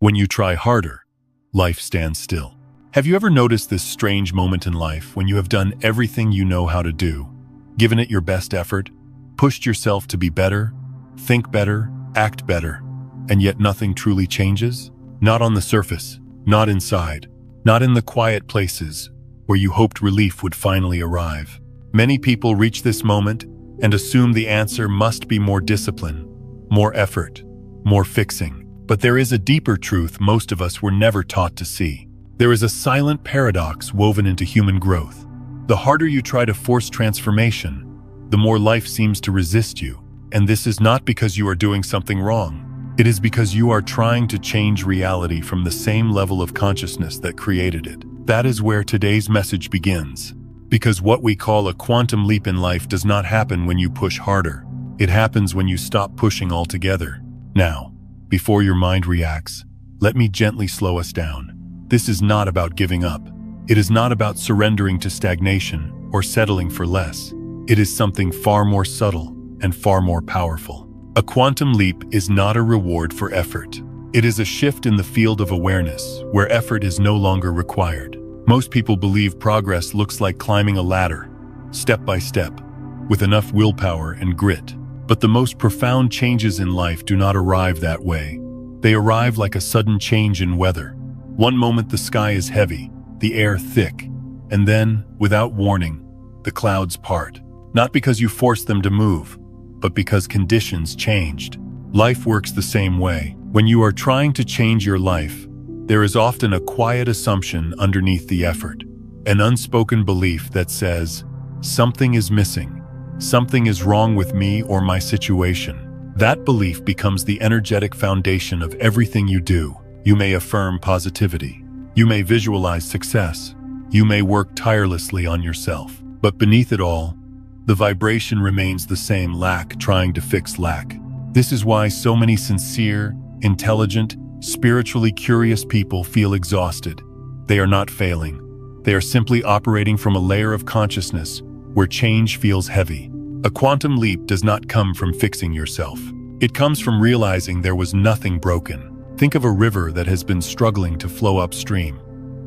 When you try harder, life stands still. Have you ever noticed this strange moment in life when you have done everything you know how to do, given it your best effort, pushed yourself to be better, think better, act better, and yet nothing truly changes? Not on the surface, not inside, not in the quiet places where you hoped relief would finally arrive. Many people reach this moment and assume the answer must be more discipline, more effort, more fixing. But there is a deeper truth most of us were never taught to see. There is a silent paradox woven into human growth. The harder you try to force transformation, the more life seems to resist you. And this is not because you are doing something wrong. It is because you are trying to change reality from the same level of consciousness that created it. That is where today's message begins. Because what we call a quantum leap in life does not happen when you push harder. It happens when you stop pushing altogether. Now, before your mind reacts, let me gently slow us down. This is not about giving up. It is not about surrendering to stagnation or settling for less. It is something far more subtle and far more powerful. A quantum leap is not a reward for effort. It is a shift in the field of awareness where effort is no longer required. Most people believe progress looks like climbing a ladder, step by step, with enough willpower and grit. But the most profound changes in life do not arrive that way. They arrive like a sudden change in weather. One moment the sky is heavy, the air thick, and then, without warning, the clouds part. Not because you forced them to move, but because conditions changed. Life works the same way. When you are trying to change your life, there is often a quiet assumption underneath the effort, an unspoken belief that says, something is missing. Something is wrong with me or my situation. That belief becomes the energetic foundation of everything you do. You may affirm positivity. You may visualize success. You may work tirelessly on yourself. But beneath it all, the vibration remains the same: lack trying to fix lack. This is why so many sincere, intelligent, spiritually curious people feel exhausted. They are not failing. They are simply operating from a layer of consciousness where change feels heavy. A quantum leap does not come from fixing yourself. It comes from realizing there was nothing broken. Think of a river that has been struggling to flow upstream.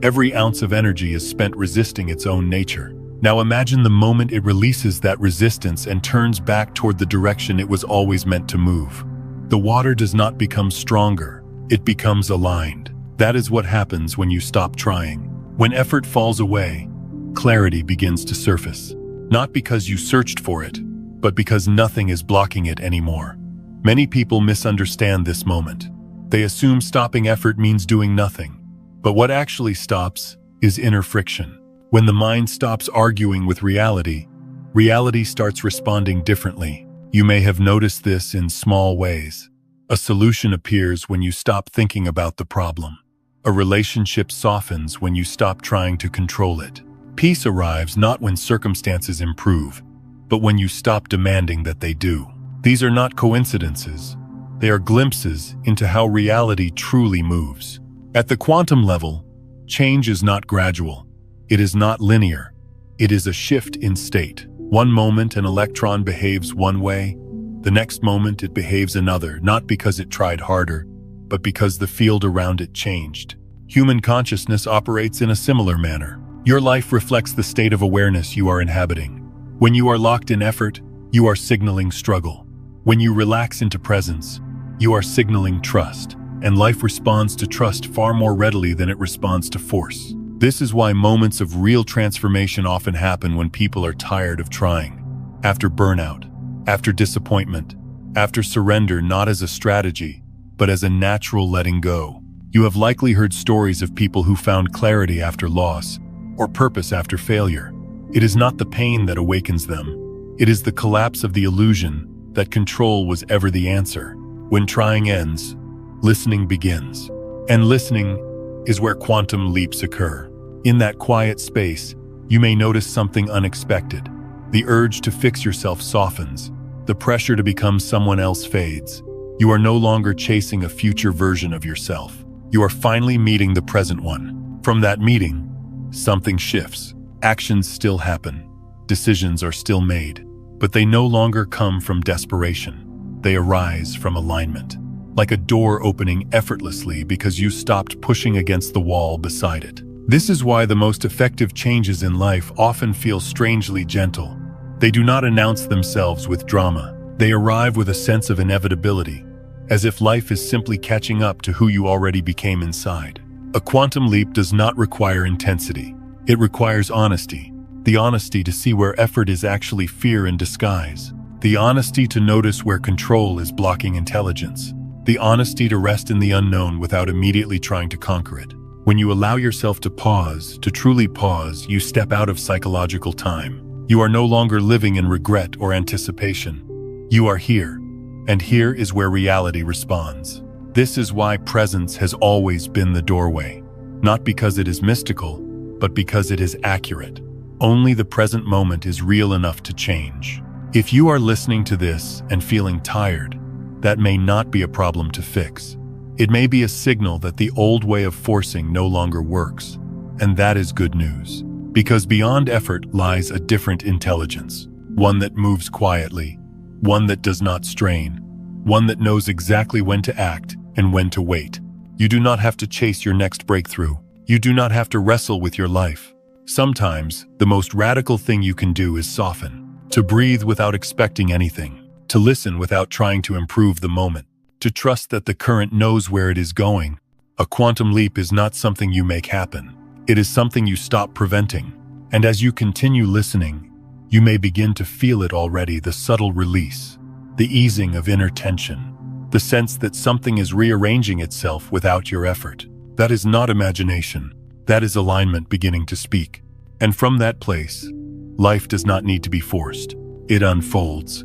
Every ounce of energy is spent resisting its own nature. Now imagine the moment it releases that resistance and turns back toward the direction it was always meant to move. The water does not become stronger, it becomes aligned. That is what happens when you stop trying. When effort falls away, clarity begins to surface. Not because you searched for it, but because nothing is blocking it anymore. Many people misunderstand this moment. They assume stopping effort means doing nothing. But what actually stops is inner friction. When the mind stops arguing with reality, reality starts responding differently. You may have noticed this in small ways. A solution appears when you stop thinking about the problem. A relationship softens when you stop trying to control it. Peace arrives not when circumstances improve, but when you stop demanding that they do. These are not coincidences. They are glimpses into how reality truly moves. At the quantum level, change is not gradual. It is not linear. It is a shift in state. One moment an electron behaves one way, the next moment it behaves another, not because it tried harder, but because the field around it changed. Human consciousness operates in a similar manner. Your life reflects the state of awareness you are inhabiting. When you are locked in effort, you are signaling struggle. When you relax into presence, you are signaling trust. And life responds to trust far more readily than it responds to force. This is why moments of real transformation often happen when people are tired of trying. After burnout, after disappointment, after surrender, not as a strategy, but as a natural letting go. You have likely heard stories of people who found clarity after loss, or purpose after failure. It is not the pain that awakens them. It is the collapse of the illusion that control was ever the answer. When trying ends, listening begins. And listening is where quantum leaps occur. In that quiet space, you may notice something unexpected. The urge to fix yourself softens. The pressure to become someone else fades. You are no longer chasing a future version of yourself. You are finally meeting the present one. From that meeting, something shifts. Actions still happen. Decisions are still made. But they no longer come from desperation. They arise from alignment. like a door opening effortlessly because you stopped pushing against the wall beside it. This is why the most effective changes in life often feel strangely gentle. They do not announce themselves with drama. They arrive with a sense of inevitability, as if life is simply catching up to who you already became inside. A quantum leap does not require intensity. It requires honesty. The honesty to see where effort is actually fear in disguise. The honesty to notice where control is blocking intelligence. The honesty to rest in the unknown without immediately trying to conquer it. When you allow yourself to pause, to truly pause, you step out of psychological time. You are no longer living in regret or anticipation. You are here, and here is where reality responds. This is why presence has always been the doorway, not because it is mystical, but because it is accurate. Only the present moment is real enough to change. If you are listening to this and feeling tired, that may not be a problem to fix. It may be a signal that the old way of forcing no longer works, and that is good news. Because beyond effort lies a different intelligence, one that moves quietly, one that does not strain, one that knows exactly when to act and when to wait. You do not have to chase your next breakthrough. You do not have to wrestle with your life. Sometimes, the most radical thing you can do is soften, to breathe without expecting anything, to listen without trying to improve the moment, to trust that the current knows where it is going. A quantum leap is not something you make happen. It is something you stop preventing. And as you continue listening, you may begin to feel it already, the subtle release, the easing of inner tension, the sense that something is rearranging itself without your effort. That is not imagination. That is alignment beginning to speak. And from that place, life does not need to be forced. It unfolds.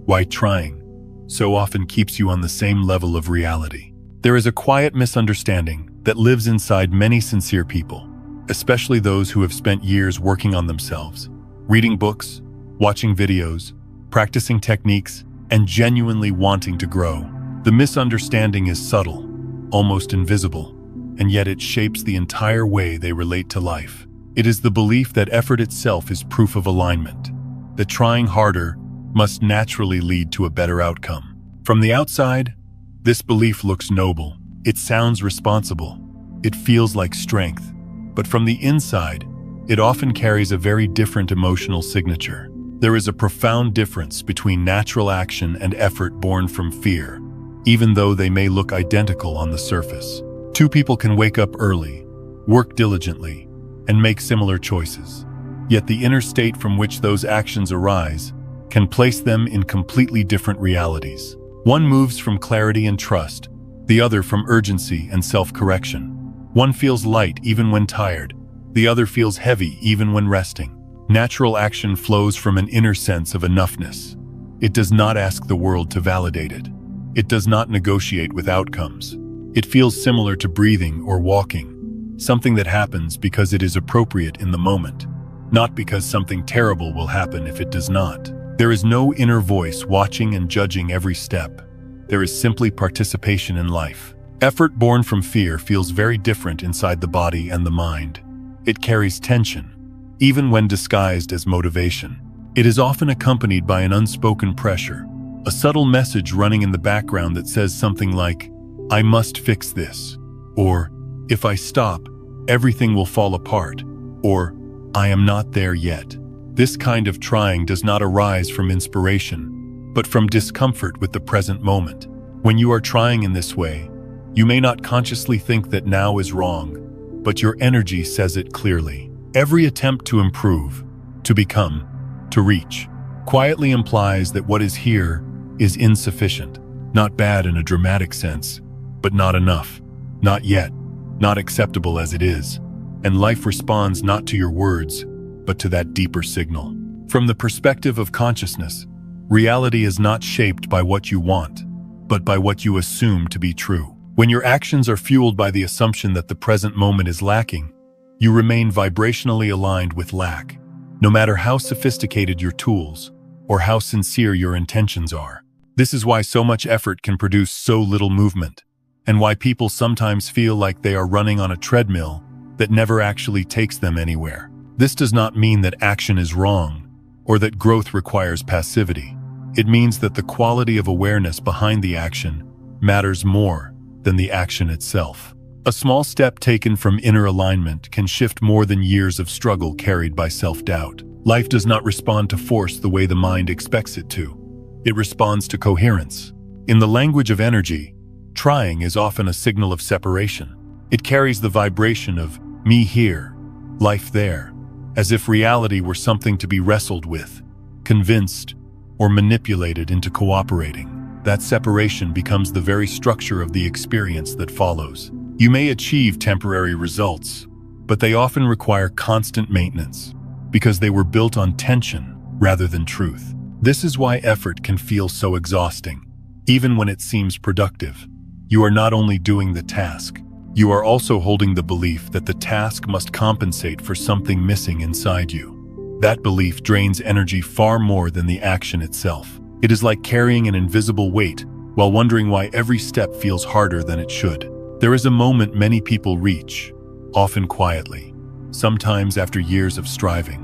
Why trying so often keeps you on the same level of reality. There is a quiet misunderstanding that lives inside many sincere people, especially those who have spent years working on themselves, reading books, watching videos, practicing techniques, and genuinely wanting to grow. The misunderstanding is subtle, almost invisible, and yet it shapes the entire way they relate to life. It is the belief that effort itself is proof of alignment, that trying harder must naturally lead to a better outcome. From the outside, this belief looks noble. It sounds responsible. It feels like strength. But from the inside, it often carries a very different emotional signature. There is a profound difference between natural action and effort born from fear, even though they may look identical on the surface. Two people can wake up early, work diligently, and make similar choices. Yet the inner state from which those actions arise can place them in completely different realities. One moves from clarity and trust, the other from urgency and self-correction. One feels light even when tired, the other feels heavy even when resting. Natural action flows from an inner sense of enoughness. It does not ask the world to validate it. It does not negotiate with outcomes. It feels similar to breathing or walking, something that happens because it is appropriate in the moment, not because something terrible will happen if it does not. There is no inner voice watching and judging every step. There is simply participation in life. Effort born from fear feels very different inside the body and the mind. It carries tension, even when disguised as motivation. It is often accompanied by an unspoken pressure, a subtle message running in the background that says something like, "I must fix this," or "If I stop, everything will fall apart," or "I am not there yet." This kind of trying does not arise from inspiration, but from discomfort with the present moment. When you are trying in this way, you may not consciously think that now is wrong, but your energy says it clearly. Every attempt to improve, to become, to reach, quietly implies that what is here is insufficient. Not bad in a dramatic sense, but not enough, not yet, not acceptable as it is. And life responds not to your words, but to that deeper signal. From the perspective of consciousness, reality is not shaped by what you want, but by what you assume to be true. When your actions are fueled by the assumption that the present moment is lacking, you remain vibrationally aligned with lack, no matter how sophisticated your tools or how sincere your intentions are. This is why so much effort can produce so little movement, and why people sometimes feel like they are running on a treadmill that never actually takes them anywhere. This does not mean that action is wrong, or that growth requires passivity. It means that the quality of awareness behind the action matters more than the action itself. A small step taken from inner alignment can shift more than years of struggle carried by self-doubt. Life does not respond to force the way the mind expects it to. It responds to coherence. In the language of energy, trying is often a signal of separation. It carries the vibration of me here, life there, as if reality were something to be wrestled with, convinced, or manipulated into cooperating. That separation becomes the very structure of the experience that follows. You may achieve temporary results, but they often require constant maintenance because they were built on tension rather than truth. This is why effort can feel so exhausting. Even when it seems productive, you are not only doing the task, you are also holding the belief that the task must compensate for something missing inside you. That belief drains energy far more than the action itself. It is like carrying an invisible weight while wondering why every step feels harder than it should. There is a moment many people reach, often quietly, sometimes after years of striving,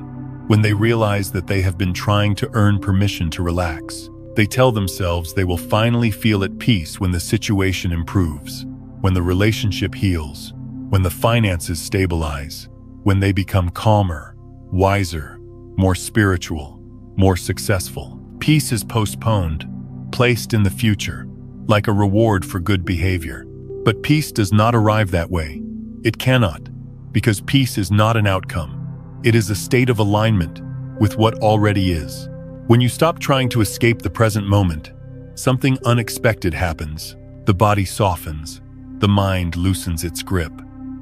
when they realize that they have been trying to earn permission to relax. They tell themselves they will finally feel at peace when the situation improves, when the relationship heals, when the finances stabilize, when they become calmer, wiser, more spiritual, more successful. Peace is postponed, placed in the future, like a reward for good behavior. But peace does not arrive that way. It cannot, because peace is not an outcome. It is a state of alignment with what already is. When you stop trying to escape the present moment, something unexpected happens. The body softens, the mind loosens its grip.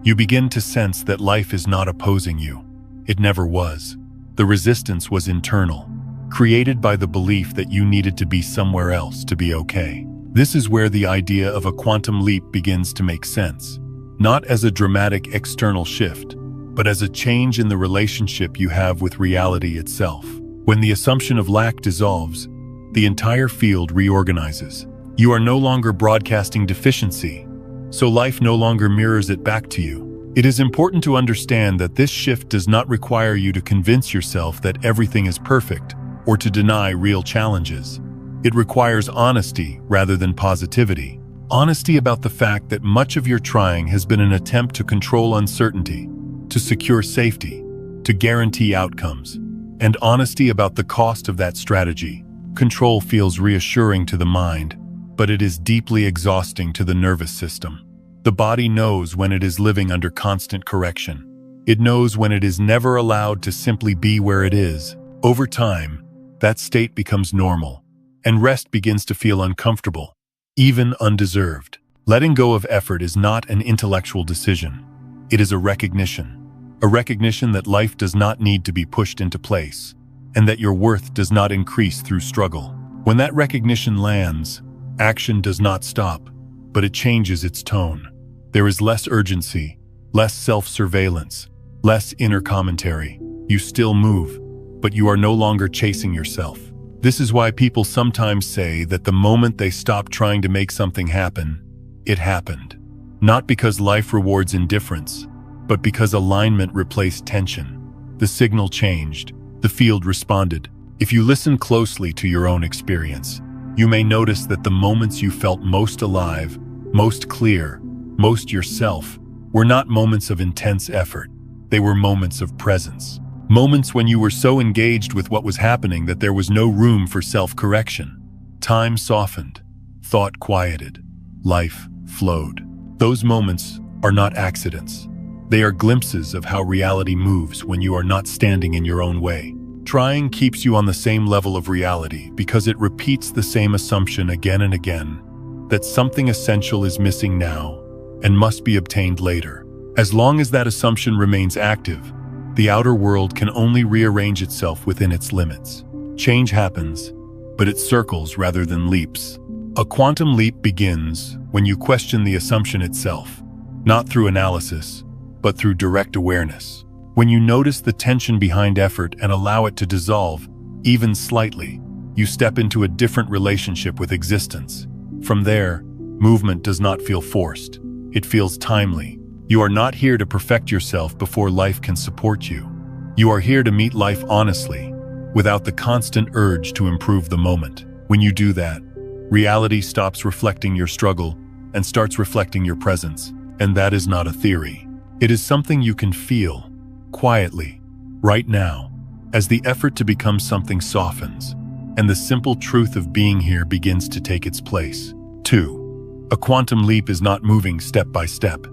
You begin to sense that life is not opposing you. It never was. The resistance was internal, created by the belief that you needed to be somewhere else to be okay. This is where the idea of a quantum leap begins to make sense, not as a dramatic external shift, but as a change in the relationship you have with reality itself. When the assumption of lack dissolves, the entire field reorganizes. You are no longer broadcasting deficiency, so life no longer mirrors it back to you. It is important to understand that this shift does not require you to convince yourself that everything is perfect or to deny real challenges. It requires honesty rather than positivity. Honesty about the fact that much of your trying has been an attempt to control uncertainty, to secure safety, to guarantee outcomes, and honesty about the cost of that strategy. Control feels reassuring to the mind, but it is deeply exhausting to the nervous system. The body knows when it is living under constant correction. It knows when it is never allowed to simply be where it is. Over time, that state becomes normal, and rest begins to feel uncomfortable, even undeserved. Letting go of effort is not an intellectual decision. It is a recognition that life does not need to be pushed into place, and that your worth does not increase through struggle. When that recognition lands, action does not stop, but it changes its tone. There is less urgency, less self-surveillance, less inner commentary. You still move, but you are no longer chasing yourself. This is why people sometimes say that the moment they stop trying to make something happen, it happened. Not because life rewards indifference, but because alignment replaced tension. The signal changed, the field responded. If you listen closely to your own experience, you may notice that the moments you felt most alive, most clear, most yourself, were not moments of intense effort. They were moments of presence. Moments when you were so engaged with what was happening that there was no room for self-correction. Time softened, thought quieted, life flowed. Those moments are not accidents. They are glimpses of how reality moves when you are not standing in your own way. Trying keeps you on the same level of reality because it repeats the same assumption again and again, that something essential is missing now and must be obtained later. As long as that assumption remains active, the outer world can only rearrange itself within its limits. Change happens, but it circles rather than leaps. A quantum leap begins when you question the assumption itself, not through analysis, but through direct awareness. When you notice the tension behind effort and allow it to dissolve, even slightly, you step into a different relationship with existence. From there, movement does not feel forced. It feels timely. You are not here to perfect yourself before life can support you. You are here to meet life honestly, without the constant urge to improve the moment. When you do that, Reality stops reflecting your struggle and starts reflecting your presence. And that is not a theory. It is something you can feel, quietly, right now, as the effort to become something softens, and the simple truth of being here begins to take its place. 2. A quantum leap is not moving step by step.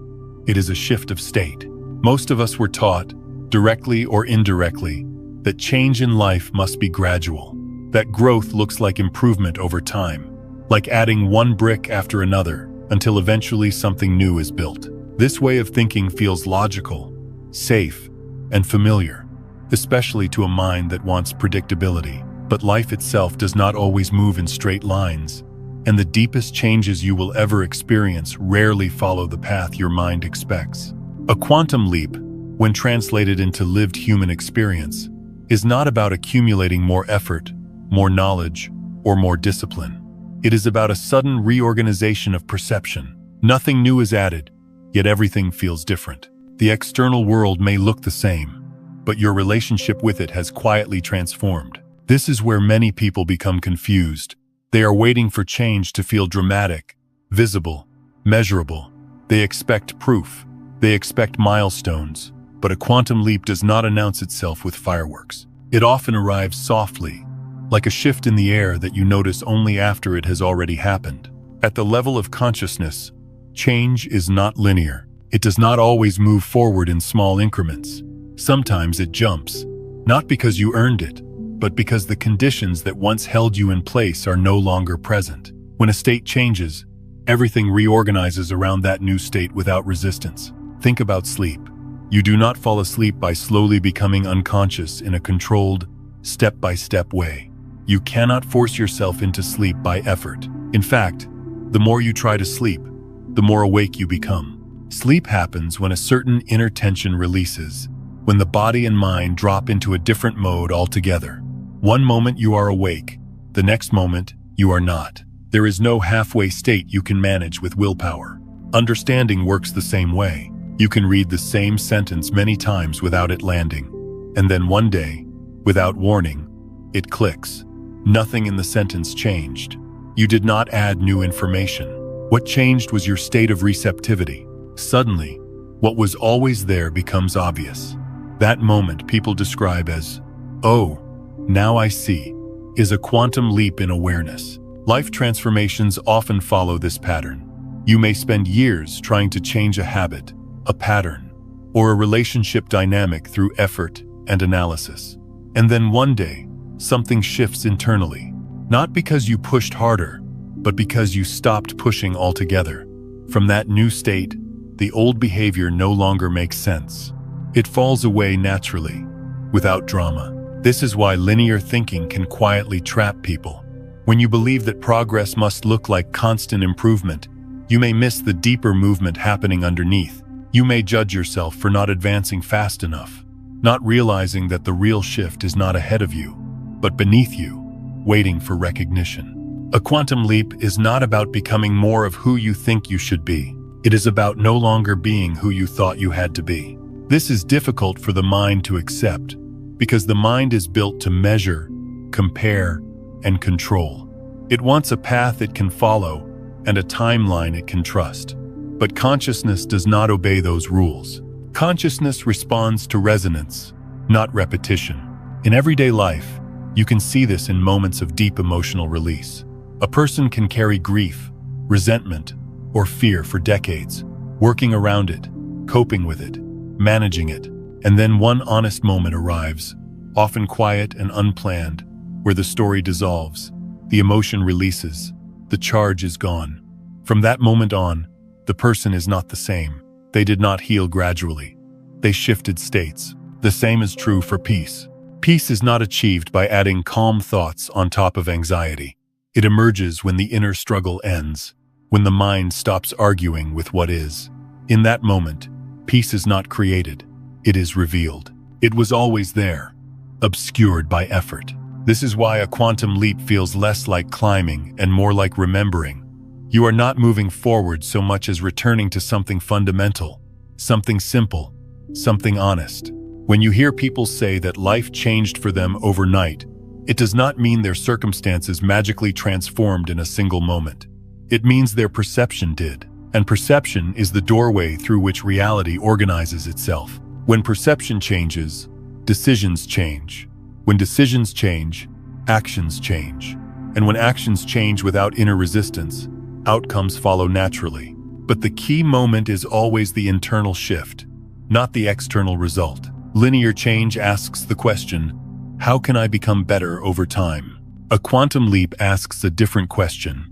It is a shift of state. Most of us were taught, directly or indirectly, that change in life must be gradual, that growth looks like improvement over time, like adding one brick after another until eventually something new is built. This way of thinking feels logical, safe, and familiar, especially to a mind that wants predictability. But life itself does not always move in straight lines, and the deepest changes you will ever experience rarely follow the path your mind expects. A quantum leap, when translated into lived human experience, is not about accumulating more effort, more knowledge, or more discipline. It is about a sudden reorganization of perception. Nothing new is added, yet everything feels different. The external world may look the same, but your relationship with it has quietly transformed. This is where many people become confused. They are waiting for change to feel dramatic, visible, measurable. They expect proof. They expect milestones. But a quantum leap does not announce itself with fireworks. It often arrives softly, like a shift in the air that you notice only after it has already happened. At the level of consciousness, change is not linear. It does not always move forward in small increments. Sometimes it jumps, not because you earned it, but because the conditions that once held you in place are no longer present. When a state changes, everything reorganizes around that new state without resistance. Think about sleep. You do not fall asleep by slowly becoming unconscious in a controlled, step-by-step way. You cannot force yourself into sleep by effort. In fact, the more you try to sleep, the more awake you become. Sleep happens when a certain inner tension releases, when the body and mind drop into a different mode altogether. One moment you are awake, the next moment you are not. There is no halfway state you can manage with willpower. Understanding works the same way. You can read the same sentence many times without it landing, and then one day, without warning, it clicks. Nothing in the sentence changed. You did not add new information. What changed was your state of receptivity. Suddenly, what was always there becomes obvious. That moment people describe as, "Oh, now I see," is a quantum leap in awareness. Life transformations often follow this pattern. You may spend years trying to change a habit, a pattern, or a relationship dynamic through effort and analysis. And then one day, something shifts internally, not because you pushed harder, but because you stopped pushing altogether. From that new state, the old behavior no longer makes sense. It falls away naturally, without drama. This is why linear thinking can quietly trap people. When you believe that progress must look like constant improvement, you may miss the deeper movement happening underneath. You may judge yourself for not advancing fast enough, not realizing that the real shift is not ahead of you, but beneath you, waiting for recognition. A quantum leap is not about becoming more of who you think you should be. It is about no longer being who you thought you had to be. This is difficult for the mind to accept, because the mind is built to measure, compare, and control. It wants a path it can follow and a timeline it can trust. But consciousness does not obey those rules. Consciousness responds to resonance, not repetition. In everyday life, you can see this in moments of deep emotional release. A person can carry grief, resentment, or fear for decades, working around it, coping with it, managing it, and then one honest moment arrives, often quiet and unplanned, where the story dissolves, the emotion releases, the charge is gone. From that moment on, the person is not the same. They did not heal gradually. They shifted states. The same is true for peace. Peace is not achieved by adding calm thoughts on top of anxiety. It emerges when the inner struggle ends, when the mind stops arguing with what is. In that moment, peace is not created. It is revealed. It was always there, obscured by effort. This is why a quantum leap feels less like climbing and more like remembering. You are not moving forward so much as returning to something fundamental, something simple, something honest. When you hear people say that life changed for them overnight, It does not mean their circumstances magically transformed in a single moment. It means their perception did, and perception is the doorway through which reality organizes itself. When perception changes, decisions change. When decisions change, actions change. And when actions change without inner resistance, outcomes follow naturally. But the key moment is always the internal shift, not the external result. Linear change asks the question, how can I become better over time? A quantum leap asks a different question,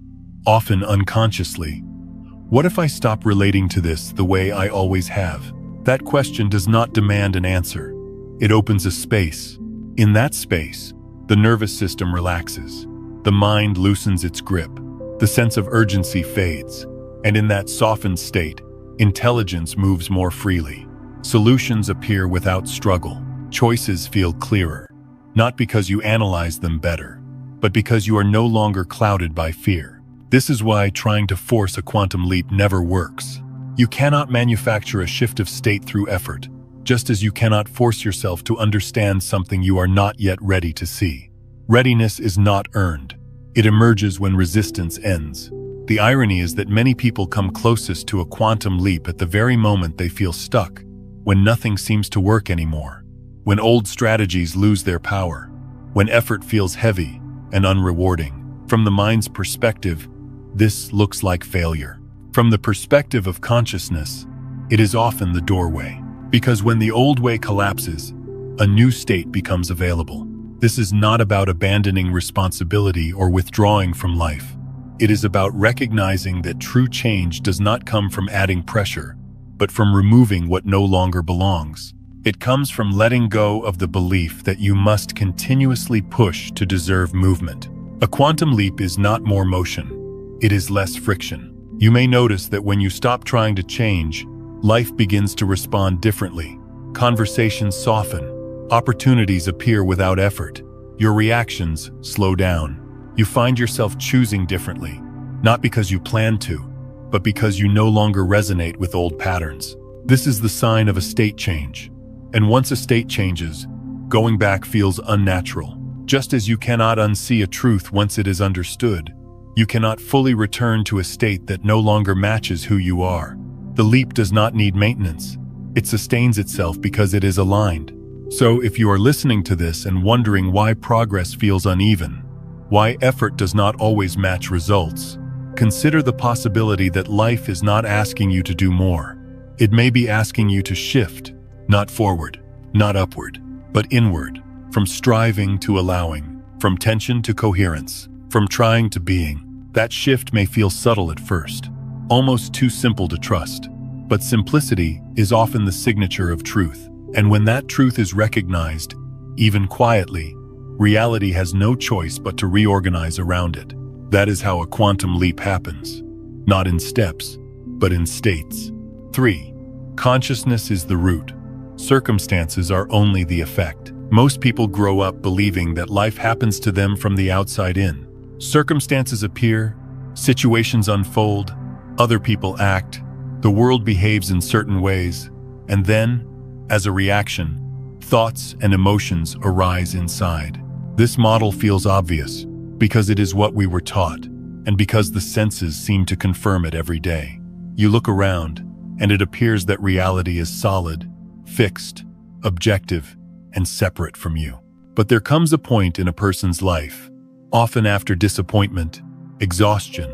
often unconsciously. What if I stop relating to this the way I always have? That question does not demand an answer. It opens a space. In that space, the nervous system relaxes. The mind loosens its grip. The sense of urgency fades. And in that softened state, intelligence moves more freely. Solutions appear without struggle. Choices feel clearer. Not because you analyze them better, but because you are no longer clouded by fear. This is why trying to force a quantum leap never works. You cannot manufacture a shift of state through effort, just as you cannot force yourself to understand something you are not yet ready to see. Readiness is not earned. It emerges when resistance ends. The irony is that many people come closest to a quantum leap at the very moment they feel stuck, when nothing seems to work anymore. When old strategies lose their power, when effort feels heavy and unrewarding. From the mind's perspective, this looks like failure. From the perspective of consciousness, it is often the doorway. Because when the old way collapses, a new state becomes available. This is not about abandoning responsibility or withdrawing from life. It is about recognizing that true change does not come from adding pressure, but from removing what no longer belongs. It comes from letting go of the belief that you must continuously push to deserve movement. A quantum leap is not more motion. It is less friction. You may notice that when you stop trying to change, life begins to respond differently. Conversations soften. Opportunities appear without effort. Your reactions slow down. You find yourself choosing differently, not because you plan to, but because you no longer resonate with old patterns. This is the sign of a state change. And once a state changes, going back feels unnatural. Just as you cannot unsee a truth once it is understood, you cannot fully return to a state that no longer matches who you are. The leap does not need maintenance. It sustains itself because it is aligned. So if you are listening to this and wondering why progress feels uneven, why effort does not always match results, consider the possibility that life is not asking you to do more. It may be asking you to shift. Not forward, not upward, but inward, from striving to allowing, from tension to coherence, from trying to being. That shift may feel subtle at first, almost too simple to trust, but simplicity is often the signature of truth. And when that truth is recognized, even quietly, reality has no choice but to reorganize around it. That is how a quantum leap happens, not in steps, but in states. 3. Consciousness is the root. Circumstances are only the effect. Most people grow up believing that life happens to them from the outside in. Circumstances appear, situations unfold, other people act, the world behaves in certain ways, and then, as a reaction, thoughts and emotions arise inside. This model feels obvious because it is what we were taught, and because the senses seem to confirm it every day. You look around, and it appears that reality is solid, fixed, objective, and separate from you. But there comes a point in a person's life, often after disappointment, exhaustion,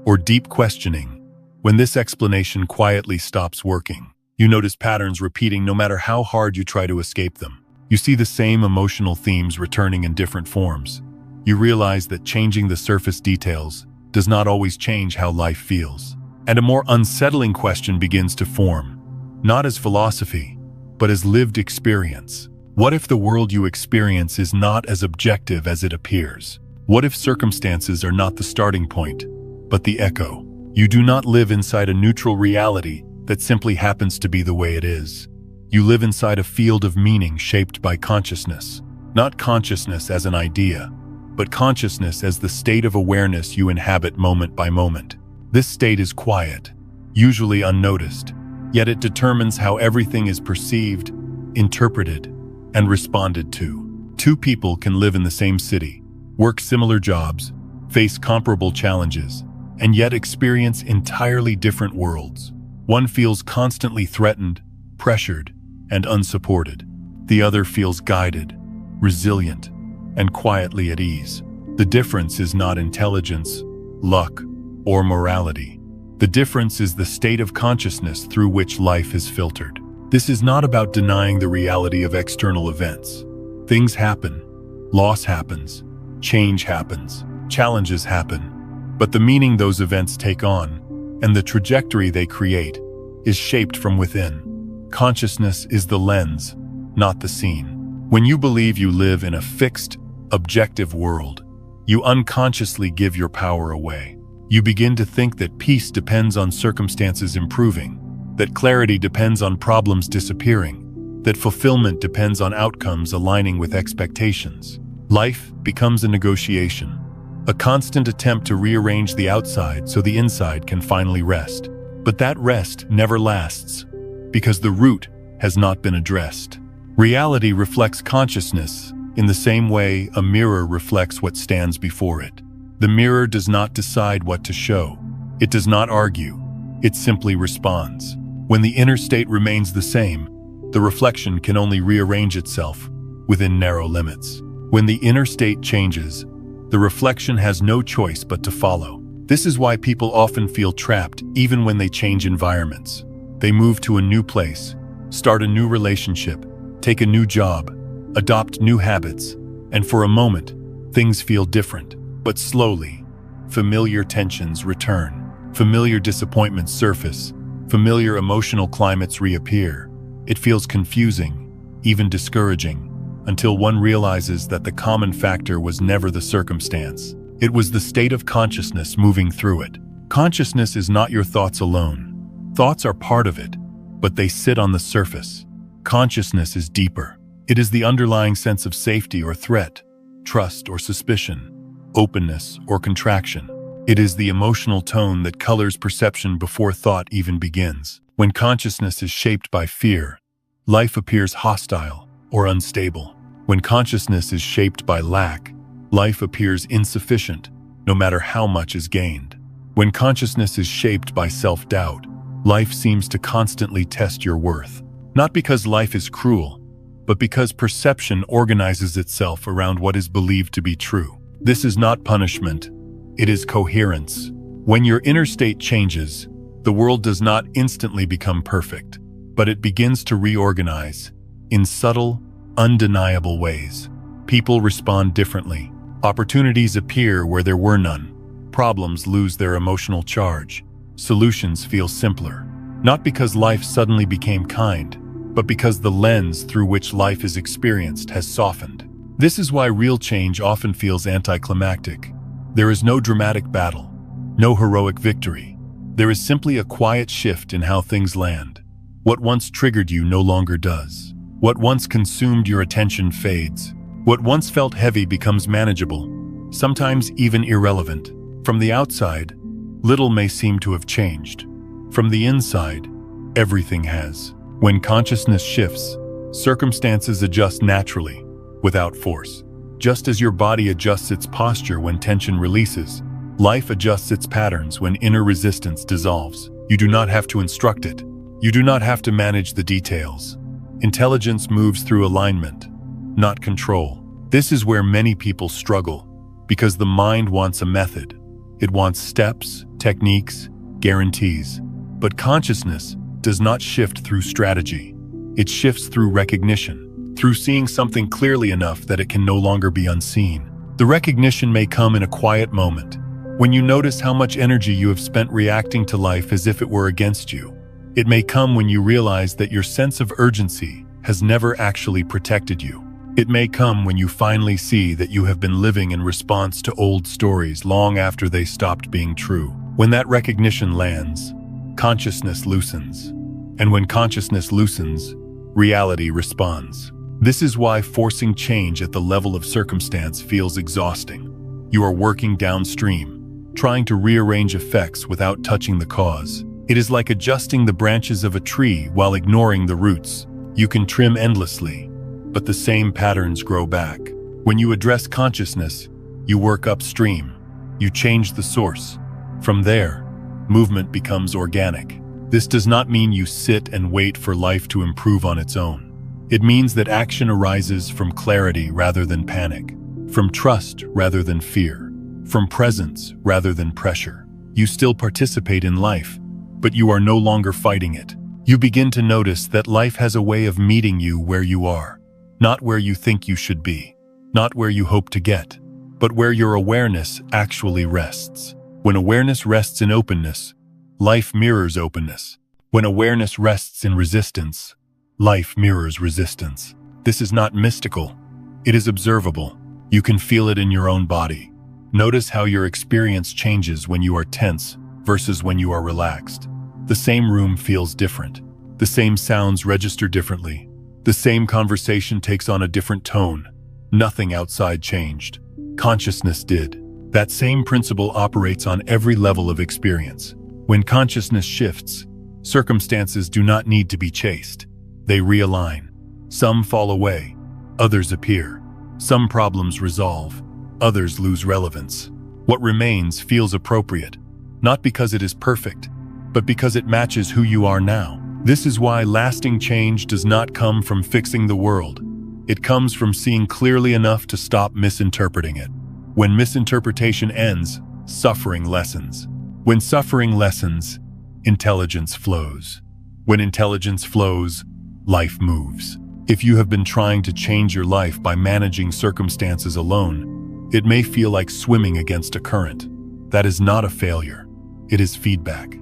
or deep questioning, when this explanation quietly stops working. You notice patterns repeating no matter how hard you try to escape them. You see the same emotional themes returning in different forms. You realize that changing the surface details does not always change how life feels. And a more unsettling question begins to form, not as philosophy, but as lived experience. What if the world you experience is not as objective as it appears? What if circumstances are not the starting point, but the echo? You do not live inside a neutral reality that simply happens to be the way it is. You live inside a field of meaning shaped by consciousness. Not consciousness as an idea, but consciousness as the state of awareness you inhabit moment by moment. This state is quiet, usually unnoticed, yet it determines how everything is perceived, interpreted, and responded to. Two people can live in the same city, work similar jobs, face comparable challenges, and yet experience entirely different worlds. One feels constantly threatened, pressured, and unsupported. The other feels guided, resilient, and quietly at ease. The difference is not intelligence, luck, or morality. The difference is the state of consciousness through which life is filtered. This is not about denying the reality of external events. Things happen, loss happens, change happens, challenges happen, but the meaning those events take on, and the trajectory they create, is shaped from within. Consciousness is the lens, not the scene. When you believe you live in a fixed, objective world, you unconsciously give your power away. You begin to think that peace depends on circumstances improving, that clarity depends on problems disappearing, that fulfillment depends on outcomes aligning with expectations. Life becomes a negotiation, a constant attempt to rearrange the outside so the inside can finally rest. But that rest never lasts, because the root has not been addressed. Reality reflects consciousness in the same way a mirror reflects what stands before it. The mirror does not decide what to show. It does not argue. It simply responds. When the inner state remains the same, the reflection can only rearrange itself within narrow limits. When the inner state changes, the reflection has no choice but to follow. This is why people often feel trapped even when they change environments. They move to a new place, start a new relationship, take a new job, adopt new habits, and for a moment, things feel different. But slowly, familiar tensions return. Familiar disappointments surface. Familiar emotional climates reappear. It feels confusing, even discouraging, until one realizes that the common factor was never the circumstance. It was the state of consciousness moving through it. Consciousness is not your thoughts alone. Thoughts are part of it, but they sit on the surface. Consciousness is deeper. It is the underlying sense of safety or threat, trust or suspicion, openness or contraction. It is the emotional tone that colors perception before thought even begins. When consciousness is shaped by fear, life appears hostile or unstable. When consciousness is shaped by lack, life appears insufficient, no matter how much is gained. When consciousness is shaped by self-doubt, life seems to constantly test your worth. Not because life is cruel, but because perception organizes itself around what is believed to be true. This is not punishment, it is coherence. When your inner state changes, the world does not instantly become perfect, but it begins to reorganize in subtle, undeniable ways. People respond differently. Opportunities appear where there were none. Problems lose their emotional charge. Solutions feel simpler. Not because life suddenly became kind, but because the lens through which life is experienced has softened. This is why real change often feels anticlimactic. There is no dramatic battle, no heroic victory. There is simply a quiet shift in how things land. What once triggered you no longer does. What once consumed your attention fades. What once felt heavy becomes manageable, sometimes even irrelevant. From the outside, little may seem to have changed. From the inside, everything has. When consciousness shifts, circumstances adjust naturally, without force. Just as your body adjusts its posture when tension releases, life adjusts its patterns when inner resistance dissolves. You do not have to instruct it. You do not have to manage the details. Intelligence moves through alignment, not control. This is where many people struggle, because the mind wants a method. It wants steps, techniques, guarantees. But consciousness does not shift through strategy. It shifts through recognition. Through seeing something clearly enough that it can no longer be unseen. The recognition may come in a quiet moment, when you notice how much energy you have spent reacting to life as if it were against you. It may come when you realize that your sense of urgency has never actually protected you. It may come when you finally see that you have been living in response to old stories long after they stopped being true. When that recognition lands, consciousness loosens. And when consciousness loosens, reality responds. This is why forcing change at the level of circumstance feels exhausting. You are working downstream, trying to rearrange effects without touching the cause. It is like adjusting the branches of a tree while ignoring the roots. You can trim endlessly, but the same patterns grow back. When you address consciousness, you work upstream. You change the source. From there, movement becomes organic. This does not mean you sit and wait for life to improve on its own. It means that action arises from clarity rather than panic, from trust rather than fear, from presence rather than pressure. You still participate in life, but you are no longer fighting it. You begin to notice that life has a way of meeting you where you are, not where you think you should be, not where you hope to get, but where your awareness actually rests. When awareness rests in openness, life mirrors openness. When awareness rests in resistance, life mirrors resistance. This is not mystical. It is observable. You can feel it in your own body. Notice how your experience changes when you are tense versus when you are relaxed. The same room feels different. The same sounds register differently. The same conversation takes on a different tone. Nothing outside changed. Consciousness did. That same principle operates on every level of experience. When consciousness shifts, circumstances do not need to be chased. They realign. Some fall away, others appear. Some problems resolve, others lose relevance. What remains feels appropriate, not because it is perfect, but because it matches who you are now. This is why lasting change does not come from fixing the world. It comes from seeing clearly enough to stop misinterpreting it. When misinterpretation ends, suffering lessens. When suffering lessens, intelligence flows. When intelligence flows, life moves. If you have been trying to change your life by managing circumstances alone, it may feel like swimming against a current. That is not a failure. It is feedback,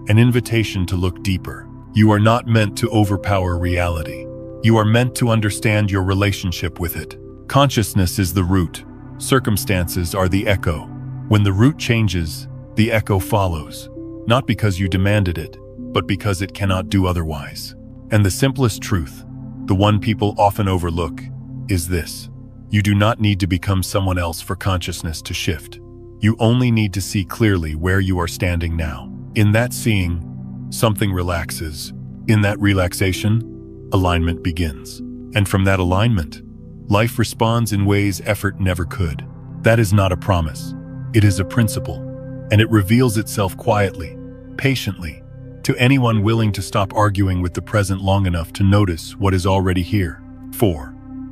an invitation to look deeper. You are not meant to overpower reality. You are meant to understand your relationship with it. Consciousness is the root. Circumstances are the echo. When the root changes, the echo follows, not because you demanded it, but because it cannot do otherwise. And the simplest truth, the one people often overlook, is this: you do not need to become someone else for consciousness to shift. You only need to see clearly where you are standing now. In that seeing, something relaxes. In that relaxation, alignment begins. And from that alignment, life responds in ways effort never could. That is not a promise. It is a principle, and it reveals itself quietly, patiently, to anyone willing to stop arguing with the present long enough to notice what is already here. 4.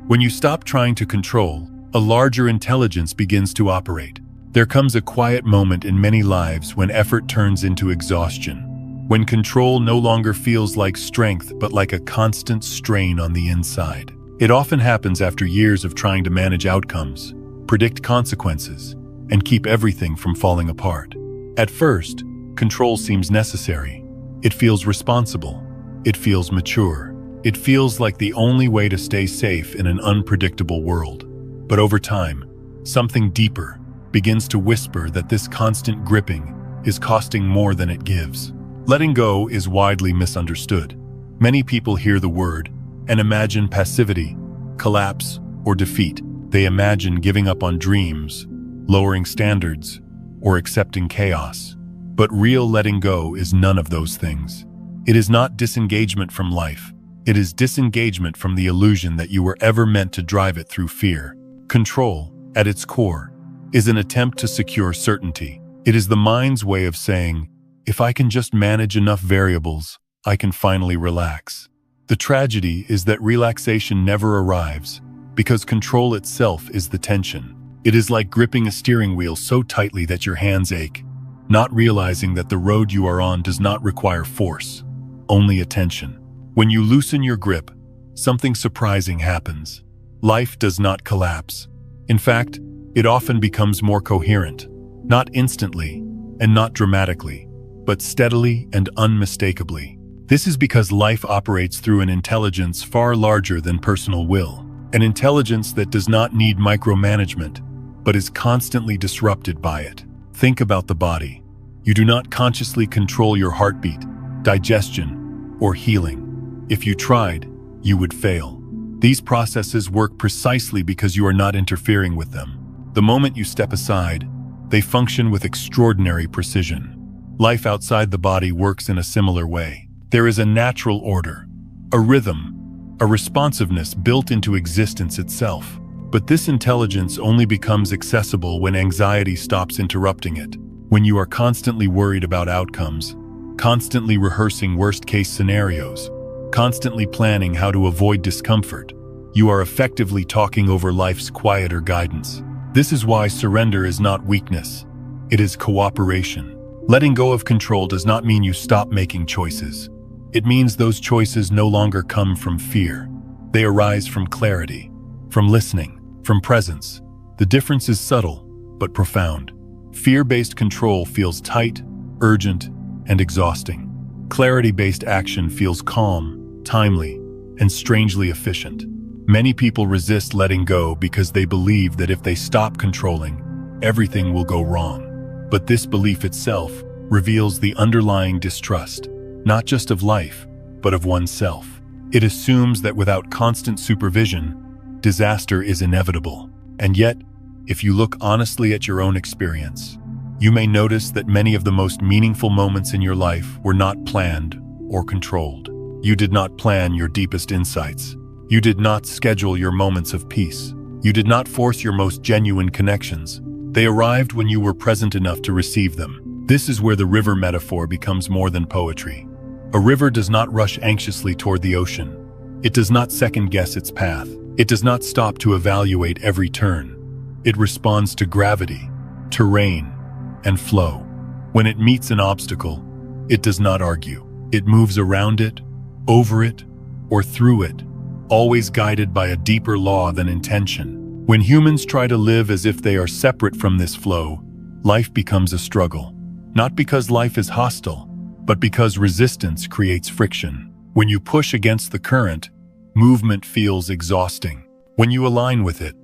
When you stop trying to control, a larger intelligence begins to operate. There comes a quiet moment in many lives when effort turns into exhaustion, when control no longer feels like strength but like a constant strain on the inside. It often happens after years of trying to manage outcomes, predict consequences, and keep everything from falling apart. At first, control seems necessary. It feels responsible. It feels mature. It feels like the only way to stay safe in an unpredictable world. But over time, something deeper begins to whisper that this constant gripping is costing more than it gives. Letting go is widely misunderstood. Many people hear the word and imagine passivity, collapse, or defeat. They imagine giving up on dreams, lowering standards, or accepting chaos. But real letting go is none of those things. It is not disengagement from life. It is disengagement from the illusion that you were ever meant to drive it through fear. Control, at its core, is an attempt to secure certainty. It is the mind's way of saying, if I can just manage enough variables, I can finally relax. The tragedy is that relaxation never arrives, because control itself is the tension. It is like gripping a steering wheel so tightly that your hands ache, not realizing that the road you are on does not require force, only attention. When you loosen your grip, something surprising happens. Life does not collapse. In fact, it often becomes more coherent, not instantly and not dramatically, but steadily and unmistakably. This is because life operates through an intelligence far larger than personal will, an intelligence that does not need micromanagement, but is constantly disrupted by it. Think about the body. You do not consciously control your heartbeat, digestion, or healing. If you tried, you would fail. These processes work precisely because you are not interfering with them. The moment you step aside, they function with extraordinary precision. Life outside the body works in a similar way. There is a natural order, a rhythm, a responsiveness built into existence itself. But this intelligence only becomes accessible when anxiety stops interrupting it. When you are constantly worried about outcomes, constantly rehearsing worst-case scenarios, constantly planning how to avoid discomfort, you are effectively talking over life's quieter guidance. This is why surrender is not weakness. It is cooperation. Letting go of control does not mean you stop making choices. It means those choices no longer come from fear. They arise from clarity, from listening, from presence. The difference is subtle, but profound. Fear-based control feels tight, urgent, and exhausting. Clarity-based action feels calm, timely, and strangely efficient. Many people resist letting go because they believe that if they stop controlling, everything will go wrong. But this belief itself reveals the underlying distrust, not just of life, but of oneself. It assumes that without constant supervision, disaster is inevitable. And yet, if you look honestly at your own experience, you may notice that many of the most meaningful moments in your life were not planned or controlled. You did not plan your deepest insights. You did not schedule your moments of peace. You did not force your most genuine connections. They arrived when you were present enough to receive them. This is where the river metaphor becomes more than poetry. A river does not rush anxiously toward the ocean. It does not second-guess its path. It does not stop to evaluate every turn. It responds to gravity, terrain, and flow. When it meets an obstacle, it does not argue. It moves around it, over it, or through it, always guided by a deeper law than intention. When humans try to live as if they are separate from this flow, life becomes a struggle. Not because life is hostile, but because resistance creates friction. When you push against the current, movement feels exhausting. When you align with it,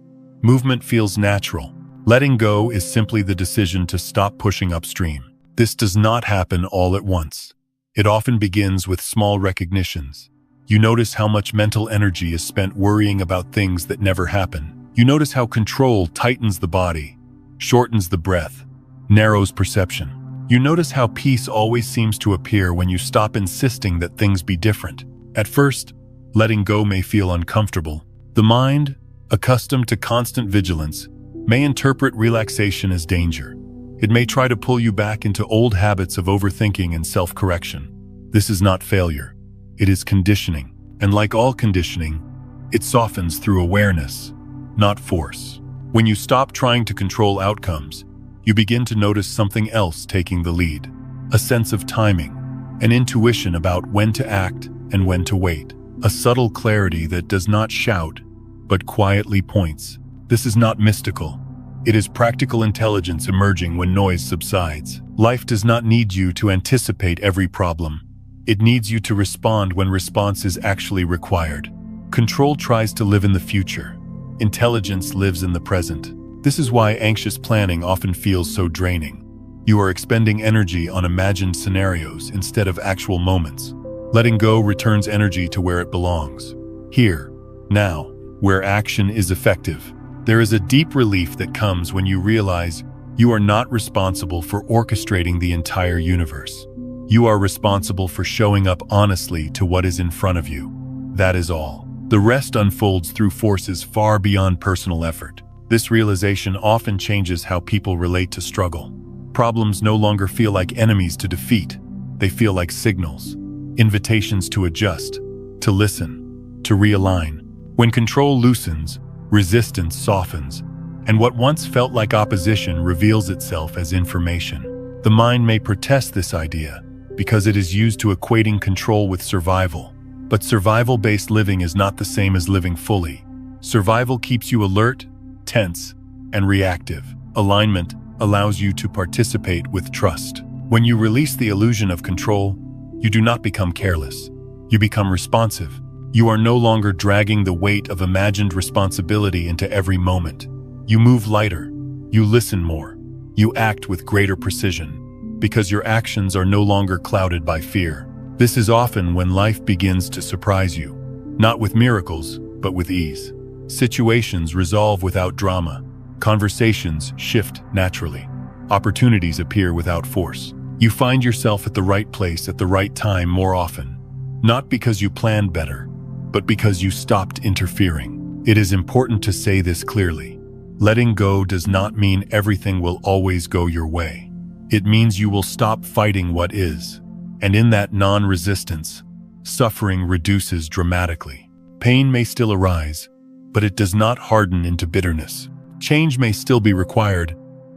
movement feels natural. Letting go is simply the decision to stop pushing upstream. This does not happen all at once. It often begins with small recognitions. You notice how much mental energy is spent worrying about things that never happen. You notice how control tightens the body, shortens the breath, narrows perception. You notice how peace always seems to appear when you stop insisting that things be different. At first, letting go may feel uncomfortable. The mind, accustomed to constant vigilance, may interpret relaxation as danger. It may try to pull you back into old habits of overthinking and self-correction. This is not failure. It is conditioning. And like all conditioning, it softens through awareness, not force. When you stop trying to control outcomes, you begin to notice something else taking the lead. A sense of timing, an intuition about when to act and when to wait. A subtle clarity that does not shout, but quietly points. This is not mystical. It is practical intelligence emerging when noise subsides. Life does not need you to anticipate every problem. It needs you to respond when response is actually required. Control tries to live in the future. Intelligence lives in the present. This is why anxious planning often feels so draining. You are expending energy on imagined scenarios instead of actual moments. Letting go returns energy to where it belongs. Here, now, where action is effective. There is a deep relief that comes when you realize you are not responsible for orchestrating the entire universe. You are responsible for showing up honestly to what is in front of you. That is all. The rest unfolds through forces far beyond personal effort. This realization often changes how people relate to struggle. Problems no longer feel like enemies to defeat. They feel like signals, invitations to adjust, to listen, to realign. When control loosens, resistance softens, and what once felt like opposition reveals itself as information. The mind may protest this idea because it is used to equating control with survival. But survival-based living is not the same as living fully. Survival keeps you alert, tense, and reactive. Alignment allows you to participate with trust. When you release the illusion of control, you do not become careless. You become responsive. You are no longer dragging the weight of imagined responsibility into every moment. You move lighter. You listen more. You act with greater precision, because your actions are no longer clouded by fear. This is often when life begins to surprise you, not with miracles, but with ease. Situations resolve without drama. Conversations shift naturally. Opportunities appear without force. You find yourself at the right place at the right time more often, not because you planned better, but because you stopped interfering. It is important to say this clearly. Letting go does not mean everything will always go your way. It means you will stop fighting what is. And in that non-resistance, suffering reduces dramatically. Pain may still arise, but it does not harden into bitterness. Change may still be required,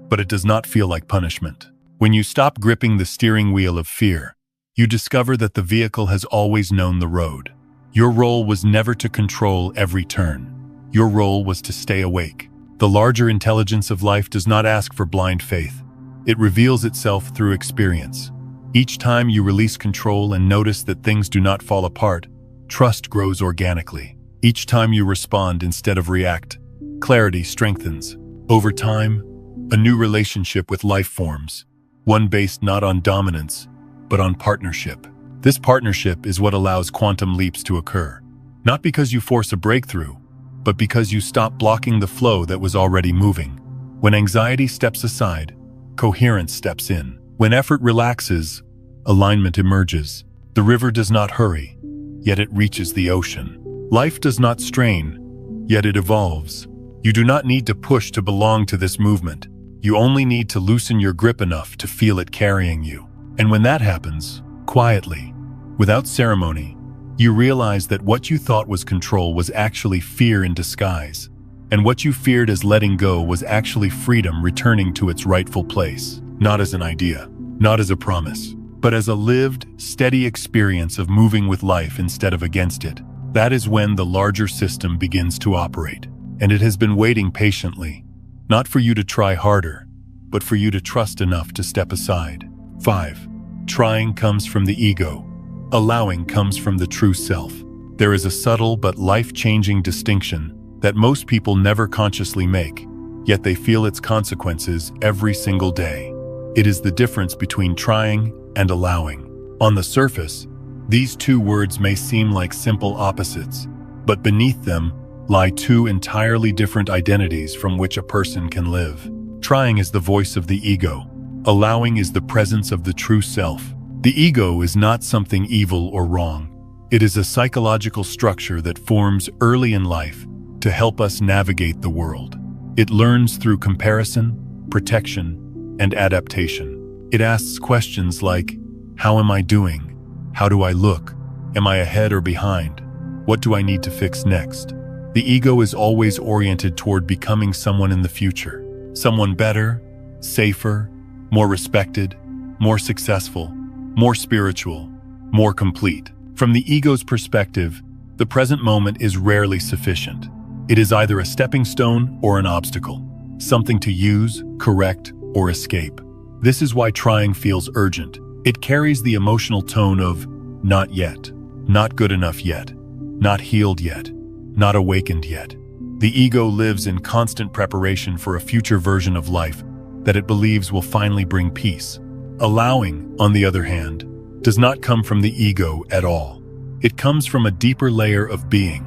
but it does not feel like punishment. When you stop gripping the steering wheel of fear, you discover that the vehicle has always known the road. Your role was never to control every turn. Your role was to stay awake. The larger intelligence of life does not ask for blind faith. It reveals itself through experience. Each time you release control and notice that things do not fall apart, trust grows organically. Each time you respond instead of react, clarity strengthens. Over time, a new relationship with life forms, one based not on dominance, but on partnership. This partnership is what allows quantum leaps to occur. Not because you force a breakthrough, but because you stop blocking the flow that was already moving. When anxiety steps aside, coherence steps in. When effort relaxes, alignment emerges. The river does not hurry, yet it reaches the ocean. Life does not strain, yet it evolves. You do not need to push to belong to this movement. You only need to loosen your grip enough to feel it carrying you. And when that happens, quietly, without ceremony, you realize that what you thought was control was actually fear in disguise. And what you feared as letting go was actually freedom returning to its rightful place. Not as an idea, not as a promise, but as a lived, steady experience of moving with life instead of against it. That is when the larger system begins to operate. And it has been waiting patiently, not for you to try harder, but for you to trust enough to step aside. 5. Trying comes from the ego. Allowing comes from the true self. There is a subtle but life-changing distinction that most people never consciously make, yet they feel its consequences every single day. It is the difference between trying and allowing. On the surface, these two words may seem like simple opposites, but beneath them lie two entirely different identities from which a person can live. Trying is the voice of the ego. Allowing is the presence of the true self. The ego is not something evil or wrong. It is a psychological structure that forms early in life to help us navigate the world. It learns through comparison, protection, and adaptation. It asks questions like, how am I doing? How do I look? Am I ahead or behind? What do I need to fix next? The ego is always oriented toward becoming someone in the future. Someone better, safer, more respected, more successful, more spiritual, more complete. From the ego's perspective, the present moment is rarely sufficient. It is either a stepping stone or an obstacle, something to use, correct, or escape. This is why trying feels urgent. It carries the emotional tone of not yet, not good enough yet, not healed yet, not awakened yet. The ego lives in constant preparation for a future version of life that it believes will finally bring peace. Allowing, on the other hand, does not come from the ego at all. It comes from a deeper layer of being,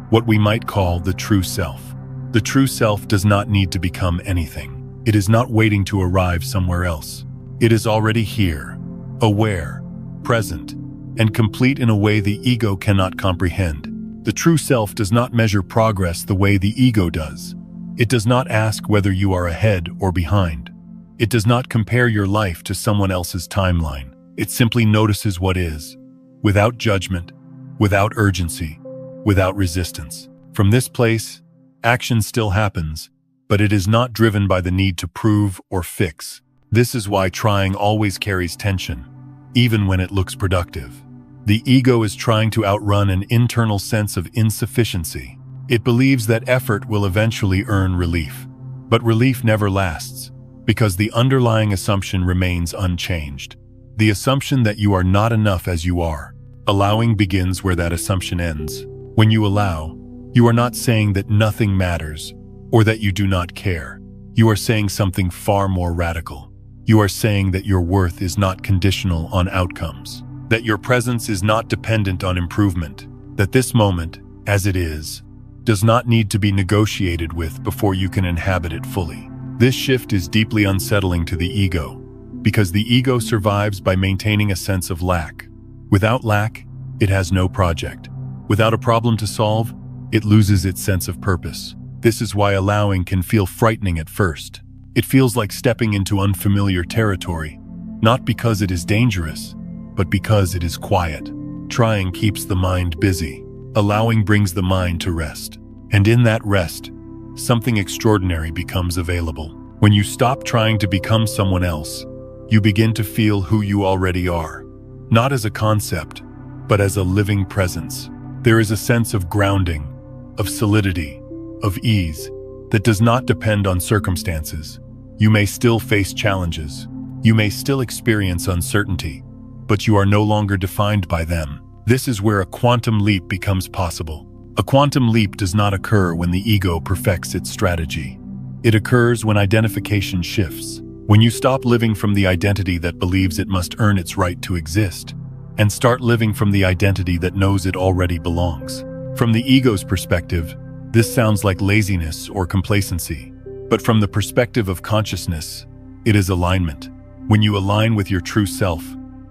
what we might call the true self. The true self does not need to become anything. It is not waiting to arrive somewhere else. It is already here, aware, present, and complete in a way the ego cannot comprehend. The true self does not measure progress the way the ego does. It does not ask whether you are ahead or behind. It does not compare your life to someone else's timeline. It simply notices what is, without judgment, without urgency, without resistance. From this place, action still happens, but it is not driven by the need to prove or fix. This is why trying always carries tension, even when it looks productive. The ego is trying to outrun an internal sense of insufficiency. It believes that effort will eventually earn relief, but relief never lasts, because the underlying assumption remains unchanged. The assumption that you are not enough as you are. Allowing begins where that assumption ends. When you allow, you are not saying that nothing matters or that you do not care. You are saying something far more radical. You are saying that your worth is not conditional on outcomes, that your presence is not dependent on improvement, that this moment, as it is, does not need to be negotiated with before you can inhabit it fully. This shift is deeply unsettling to the ego, because the ego survives by maintaining a sense of lack. Without lack, it has no project. Without a problem to solve, it loses its sense of purpose. This is why allowing can feel frightening at first. It feels like stepping into unfamiliar territory, not because it is dangerous, but because it is quiet. Trying keeps the mind busy. Allowing brings the mind to rest. And in that rest, something extraordinary becomes available. When you stop trying to become someone else, you begin to feel who you already are. Not as a concept, but as a living presence. There is a sense of grounding, of solidity, of ease, that does not depend on circumstances. You may still face challenges. You may still experience uncertainty, but you are no longer defined by them. This is where a quantum leap becomes possible. A quantum leap does not occur when the ego perfects its strategy. It occurs when identification shifts, when you stop living from the identity that believes it must earn its right to exist, and start living from the identity that knows it already belongs. From the ego's perspective, this sounds like laziness or complacency, but from the perspective of consciousness, it is alignment. When you align with your true self,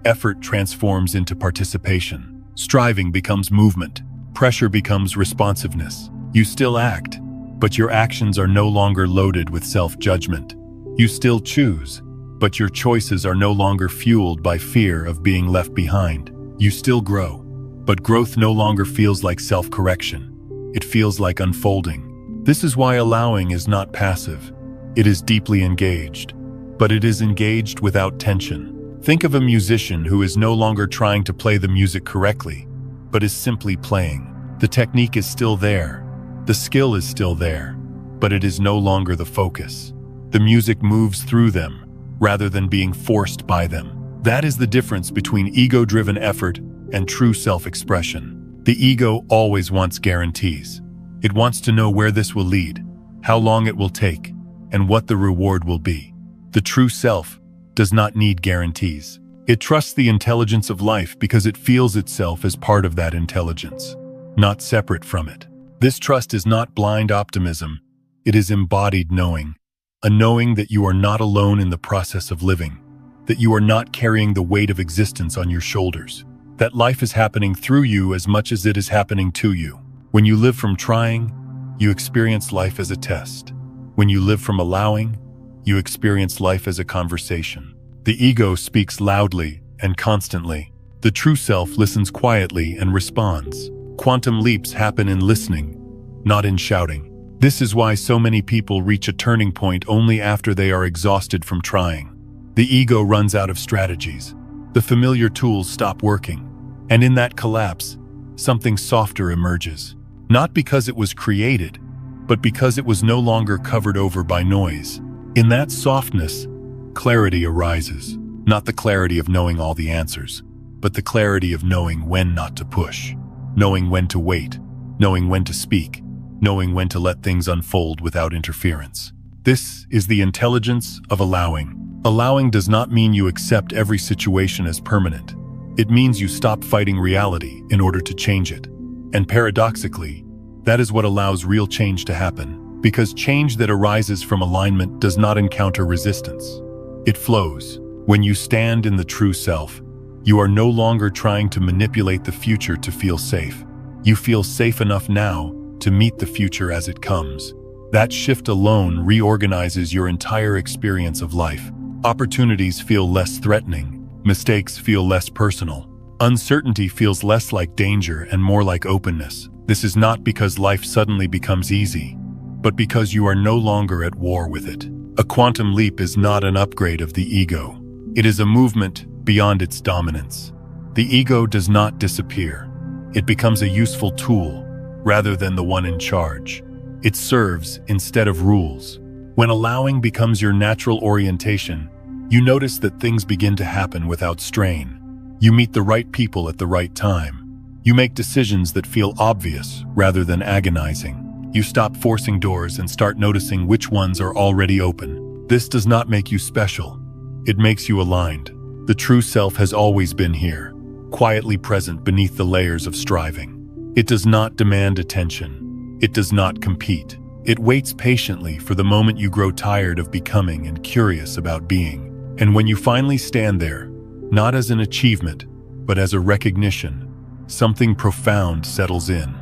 effort transforms into participation. Striving becomes movement. Pressure becomes responsiveness. You still act, but your actions are no longer loaded with self-judgment. You still choose, but your choices are no longer fueled by fear of being left behind. You still grow, but growth no longer feels like self-correction. It feels like unfolding. This is why allowing is not passive. It is deeply engaged, but it is engaged without tension. Think of a musician who is no longer trying to play the music correctly, but is simply playing. The technique is still there. The skill is still there, but it is no longer the focus. The music moves through them, rather than being forced by them. That is the difference between ego-driven effort and true self-expression. The ego always wants guarantees. It wants to know where this will lead, how long it will take, and what the reward will be. The true self does not need guarantees. It trusts the intelligence of life because it feels itself as part of that intelligence, not separate from it. This trust is not blind optimism. It is embodied knowing. A knowing that you are not alone in the process of living, that you are not carrying the weight of existence on your shoulders, that life is happening through you as much as it is happening to you. When you live from trying, you experience life as a test. When you live from allowing, you experience life as a conversation. The ego speaks loudly and constantly. The true self listens quietly and responds. Quantum leaps happen in listening, not in shouting. This is why so many people reach a turning point only after they are exhausted from trying. The ego runs out of strategies. The familiar tools stop working. And in that collapse, something softer emerges. Not because it was created, but because it was no longer covered over by noise. In that softness, clarity arises. Not the clarity of knowing all the answers, but the clarity of knowing when not to push, knowing when to wait, knowing when to speak, knowing when to let things unfold without interference. This is the intelligence of allowing. Allowing does not mean you accept every situation as permanent. It means you stop fighting reality in order to change it. And paradoxically, that is what allows real change to happen, because change that arises from alignment does not encounter resistance. It flows. When you stand in the true self, you are no longer trying to manipulate the future to feel safe. You feel safe enough now to meet the future as it comes. That shift alone reorganizes your entire experience of life. Opportunities feel less threatening. Mistakes feel less personal. Uncertainty feels less like danger and more like openness. This is not because life suddenly becomes easy, but because you are no longer at war with it. A quantum leap is not an upgrade of the ego. It is a movement beyond its dominance. The ego does not disappear. It becomes a useful tool rather than the one in charge. It serves instead of rules. When allowing becomes your natural orientation, you notice that things begin to happen without strain. You meet the right people at the right time. You make decisions that feel obvious rather than agonizing. You stop forcing doors and start noticing which ones are already open. This does not make you special. It makes you aligned. The true self has always been here, quietly present beneath the layers of striving. It does not demand attention. It does not compete. It waits patiently for the moment you grow tired of becoming and curious about being. And when you finally stand there, not as an achievement, but as a recognition, something profound settles in.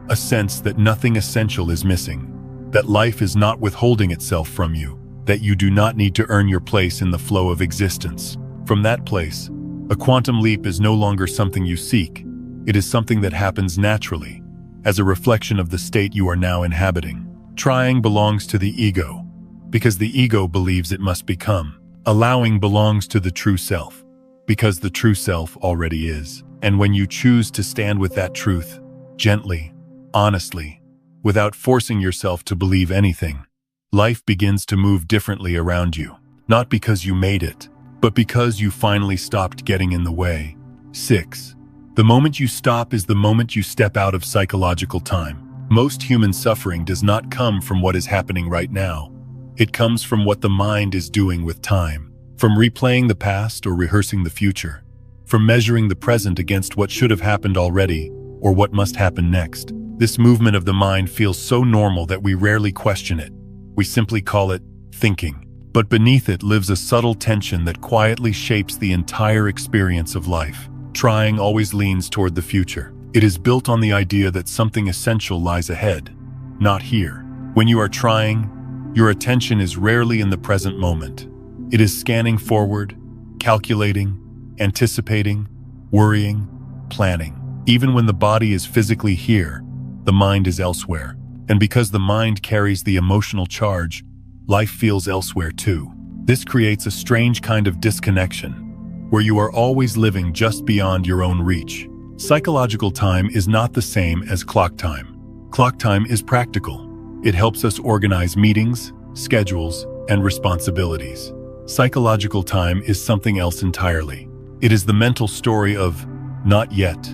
A sense that nothing essential is missing, that life is not withholding itself from you, that you do not need to earn your place in the flow of existence. From that place, a quantum leap is no longer something you seek. It is something that happens naturally, as a reflection of the state you are now inhabiting. Trying belongs to the ego, because the ego believes it must become. Allowing belongs to the true self, because the true self already is. And when you choose to stand with that truth, gently, honestly, without forcing yourself to believe anything, life begins to move differently around you. Not because you made it, but because you finally stopped getting in the way. 6. The moment you stop is the moment you step out of psychological time. Most human suffering does not come from what is happening right now. It comes from what the mind is doing with time, from replaying the past or rehearsing the future, from measuring the present against what should have happened already or what must happen next. This movement of the mind feels so normal that we rarely question it. We simply call it thinking. But beneath it lives a subtle tension that quietly shapes the entire experience of life. Trying always leans toward the future. It is built on the idea that something essential lies ahead, not here. When you are trying, your attention is rarely in the present moment. It is scanning forward, calculating, anticipating, worrying, planning. Even when the body is physically here, the mind is elsewhere. And because the mind carries the emotional charge, life feels elsewhere too. This creates a strange kind of disconnection, where you are always living just beyond your own reach. Psychological time is not the same as clock time. Clock time is practical. It helps us organize meetings, schedules, and responsibilities. Psychological time is something else entirely. It is the mental story of not yet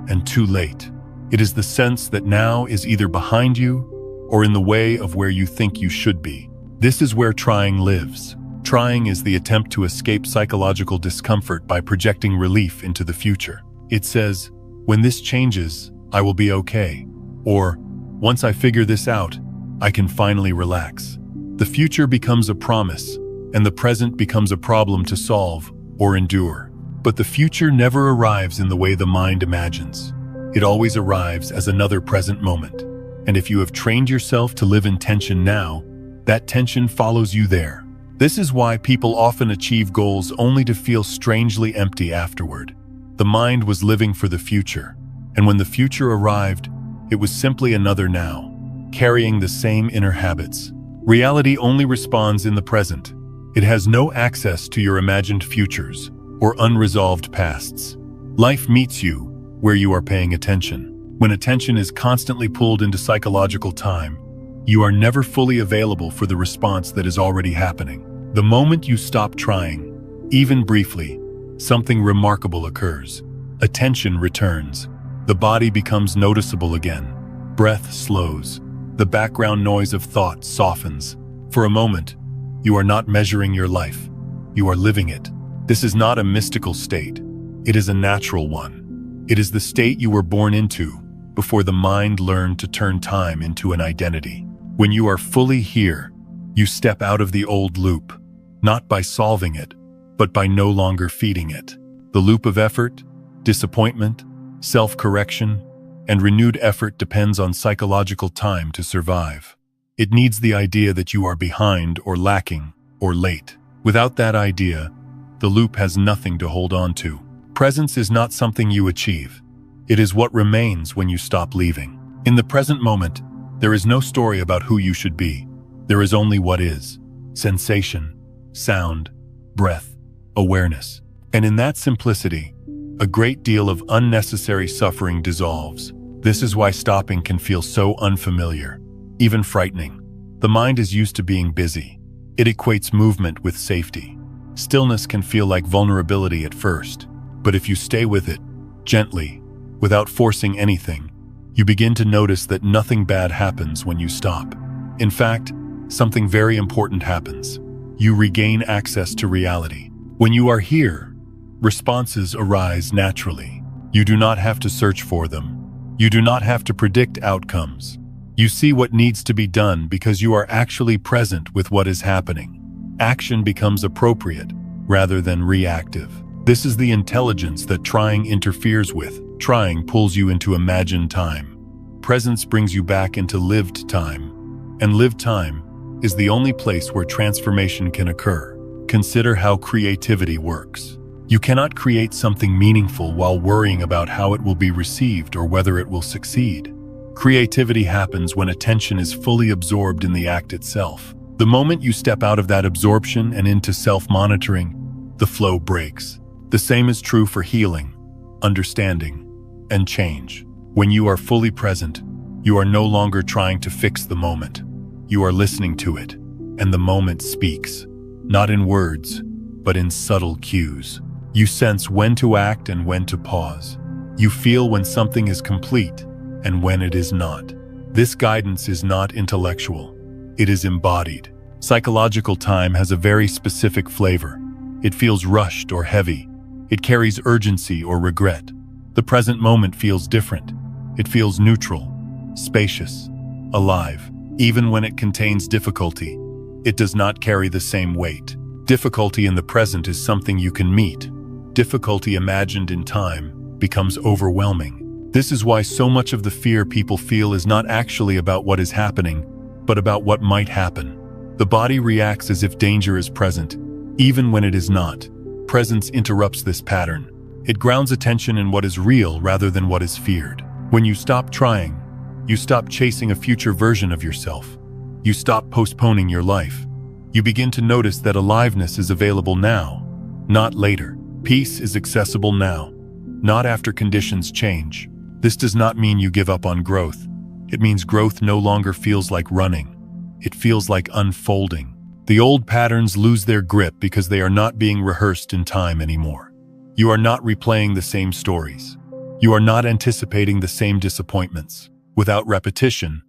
and too late. It is the sense that now is either behind you or in the way of where you think you should be. This is where trying lives. Trying is the attempt to escape psychological discomfort by projecting relief into the future. It says, when this changes, I will be okay. Or, once I figure this out, I can finally relax. The future becomes a promise, and the present becomes a problem to solve or endure. But the future never arrives in the way the mind imagines. It always arrives as another present moment. And if you have trained yourself to live in tension now, that tension follows you there. This is why people often achieve goals only to feel strangely empty afterward. The mind was living for the future, and when the future arrived, it was simply another now, carrying the same inner habits. Reality only responds in the present. It has no access to your imagined futures or unresolved pasts. Life meets you where you are paying attention. When attention is constantly pulled into psychological time, you are never fully available for the response that is already happening. The moment you stop trying, even briefly, something remarkable occurs. Attention returns. The body becomes noticeable again. Breath slows. The background noise of thought softens. For a moment, you are not measuring your life. You are living it. This is not a mystical state. It is a natural one. It is the state you were born into before the mind learned to turn time into an identity. When you are fully here, you step out of the old loop, not by solving it, but by no longer feeding it. The loop of effort, disappointment, self-correction, and renewed effort depends on psychological time to survive. It needs the idea that you are behind or lacking or late. Without that idea, the loop has nothing to hold on to. Presence is not something you achieve. It is what remains when you stop leaving. In the present moment, there is no story about who you should be. There is only what is. Sensation, sound, breath, awareness. And in that simplicity, a great deal of unnecessary suffering dissolves. This is why stopping can feel so unfamiliar, even frightening. The mind is used to being busy. It equates movement with safety. Stillness can feel like vulnerability at first, but if you stay with it, gently, without forcing anything, you begin to notice that nothing bad happens when you stop. In fact, something very important happens. You regain access to reality. When you are here, responses arise naturally. You do not have to search for them. You do not have to predict outcomes. You see what needs to be done because you are actually present with what is happening. Action becomes appropriate rather than reactive. This is the intelligence that trying interferes with. Trying pulls you into imagined time. Presence brings you back into lived time. And lived time is the only place where transformation can occur. Consider how creativity works. You cannot create something meaningful while worrying about how it will be received or whether it will succeed. Creativity happens when attention is fully absorbed in the act itself. The moment you step out of that absorption and into self-monitoring, the flow breaks. The same is true for healing, understanding, and change. When you are fully present, you are no longer trying to fix the moment. You are listening to it, and the moment speaks, not in words, but in subtle cues. You sense when to act and when to pause. You feel when something is complete and when it is not. This guidance is not intellectual. It is embodied. Psychological time has a very specific flavor. It feels rushed or heavy. It carries urgency or regret. The present moment feels different. It feels neutral, spacious, alive. Even when it contains difficulty, it does not carry the same weight. Difficulty in the present is something you can meet. Difficulty imagined in time becomes overwhelming. This is why so much of the fear people feel is not actually about what is happening, but about what might happen. The body reacts as if danger is present, even when it is not. Presence interrupts this pattern. It grounds attention in what is real rather than what is feared. When you stop trying, you stop chasing a future version of yourself. You stop postponing your life. You begin to notice that aliveness is available now, not later. Peace is accessible now, not after conditions change. This does not mean you give up on growth. It means growth no longer feels like running. It feels like unfolding. The old patterns lose their grip because they are not being rehearsed in time anymore. You are not replaying the same stories. You are not anticipating the same disappointments. Without repetition,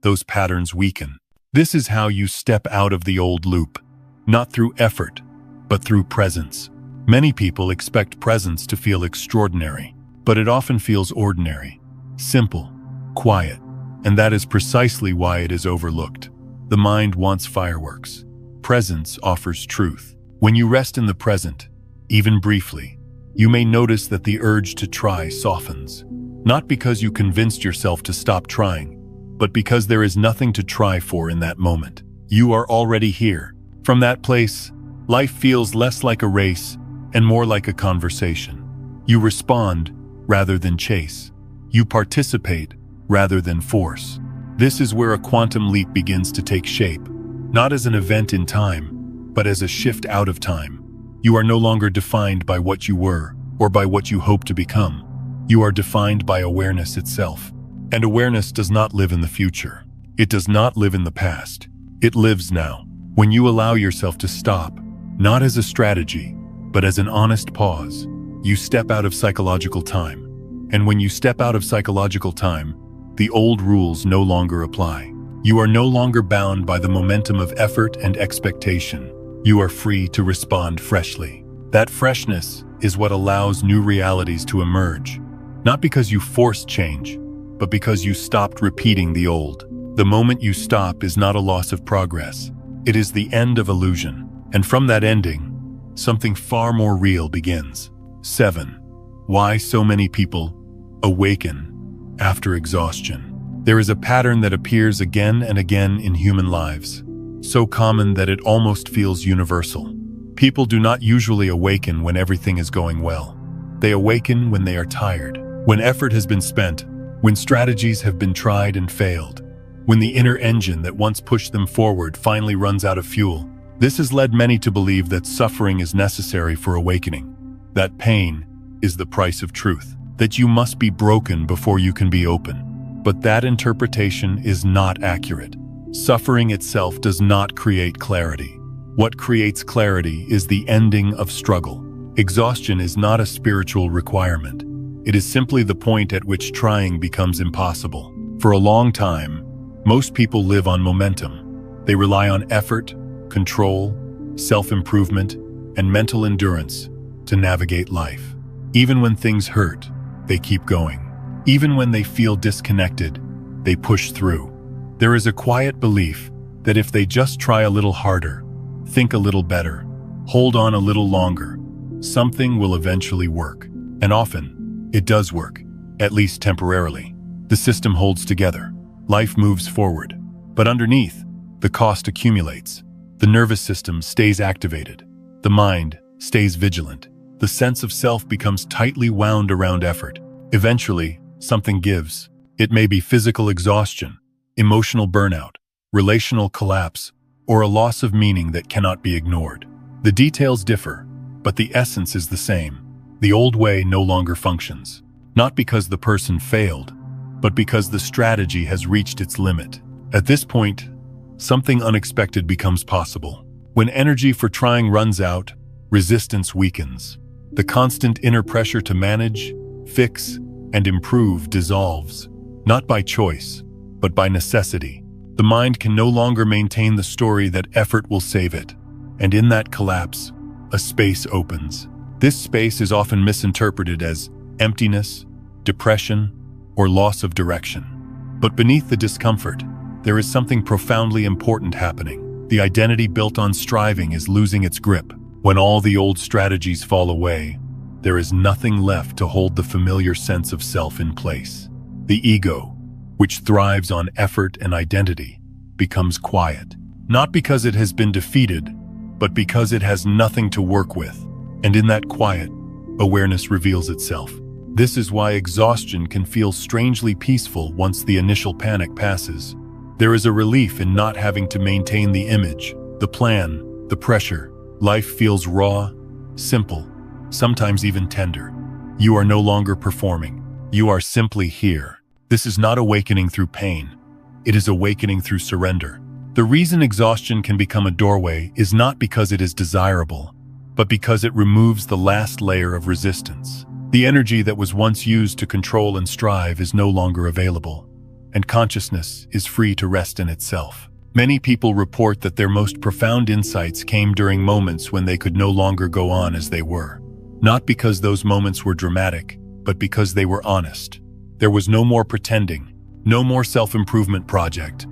those patterns weaken. This is how you step out of the old loop, not through effort, but through presence. Many people expect presence to feel extraordinary, but it often feels ordinary, simple, quiet, and that is precisely why it is overlooked. The mind wants fireworks. Presence offers truth. When you rest in the present, even briefly, you may notice that the urge to try softens. Not because you convinced yourself to stop trying, but because there is nothing to try for in that moment. You are already here. From that place, life feels less like a race and more like a conversation. You respond rather than chase. You participate rather than force. This is where a quantum leap begins to take shape, not as an event in time, but as a shift out of time. You are no longer defined by what you were or by what you hope to become. You are defined by awareness itself. And awareness does not live in the future. It does not live in the past. It lives now. When you allow yourself to stop, not as a strategy, but as an honest pause, you step out of psychological time. And when you step out of psychological time, the old rules no longer apply. You are no longer bound by the momentum of effort and expectation. You are free to respond freshly. That freshness is what allows new realities to emerge. Not because you forced change, but because you stopped repeating the old. The moment you stop is not a loss of progress. It is the end of illusion. And from that ending, something far more real begins. 7. Why so many people awaken after exhaustion. There is a pattern that appears again and again in human lives, so common that it almost feels universal. People do not usually awaken when everything is going well. They awaken when they are tired, when effort has been spent, when strategies have been tried and failed, when the inner engine that once pushed them forward finally runs out of fuel. This has led many to believe that suffering is necessary for awakening, that pain is the price of truth, that you must be broken before you can be open. But that interpretation is not accurate. Suffering itself does not create clarity. What creates clarity is the ending of struggle. Exhaustion is not a spiritual requirement. It is simply the point at which trying becomes impossible. For a long time, most people live on momentum. They rely on effort, control, self-improvement, and mental endurance to navigate life. Even when things hurt, they keep going. Even when they feel disconnected, they push through. There is a quiet belief that if they just try a little harder, think a little better, hold on a little longer, something will eventually work. And often, it does work. at least temporarily. The system holds together. Life moves forward. But underneath, the cost accumulates. The nervous system stays activated. The mind stays vigilant. The sense of self becomes tightly wound around effort. Eventually, something gives. It may be physical exhaustion, emotional burnout, relational collapse, or a loss of meaning that cannot be ignored. The details differ, but the essence is the same. The old way no longer functions, not because the person failed, but because the strategy has reached its limit. At this point, something unexpected becomes possible. When energy for trying runs out, resistance weakens. The constant inner pressure to manage, fix, and improve dissolves, not by choice, but by necessity. The mind can no longer maintain the story that effort will save it, and in that collapse, a space opens. This space is often misinterpreted as emptiness, depression, or loss of direction. But beneath the discomfort, there is something profoundly important happening. The identity built on striving is losing its grip. When all the old strategies fall away, there is nothing left to hold the familiar sense of self in place. The ego, which thrives on effort and identity, becomes quiet. Not because it has been defeated, but because it has nothing to work with. And in that quiet, awareness reveals itself. This is why exhaustion can feel strangely peaceful once the initial panic passes. There is a relief in not having to maintain the image, the plan, the pressure. Life feels raw, simple, sometimes even tender. You are no longer performing. You are simply here. This is not awakening through pain. It is awakening through surrender. The reason exhaustion can become a doorway is not because it is desirable, but because it removes the last layer of resistance. The energy that was once used to control and strive is no longer available, and consciousness is free to rest in itself. Many people report that their most profound insights came during moments when they could no longer go on as they were. Not because those moments were dramatic, but because they were honest. There was no more pretending, no more self-improvement project,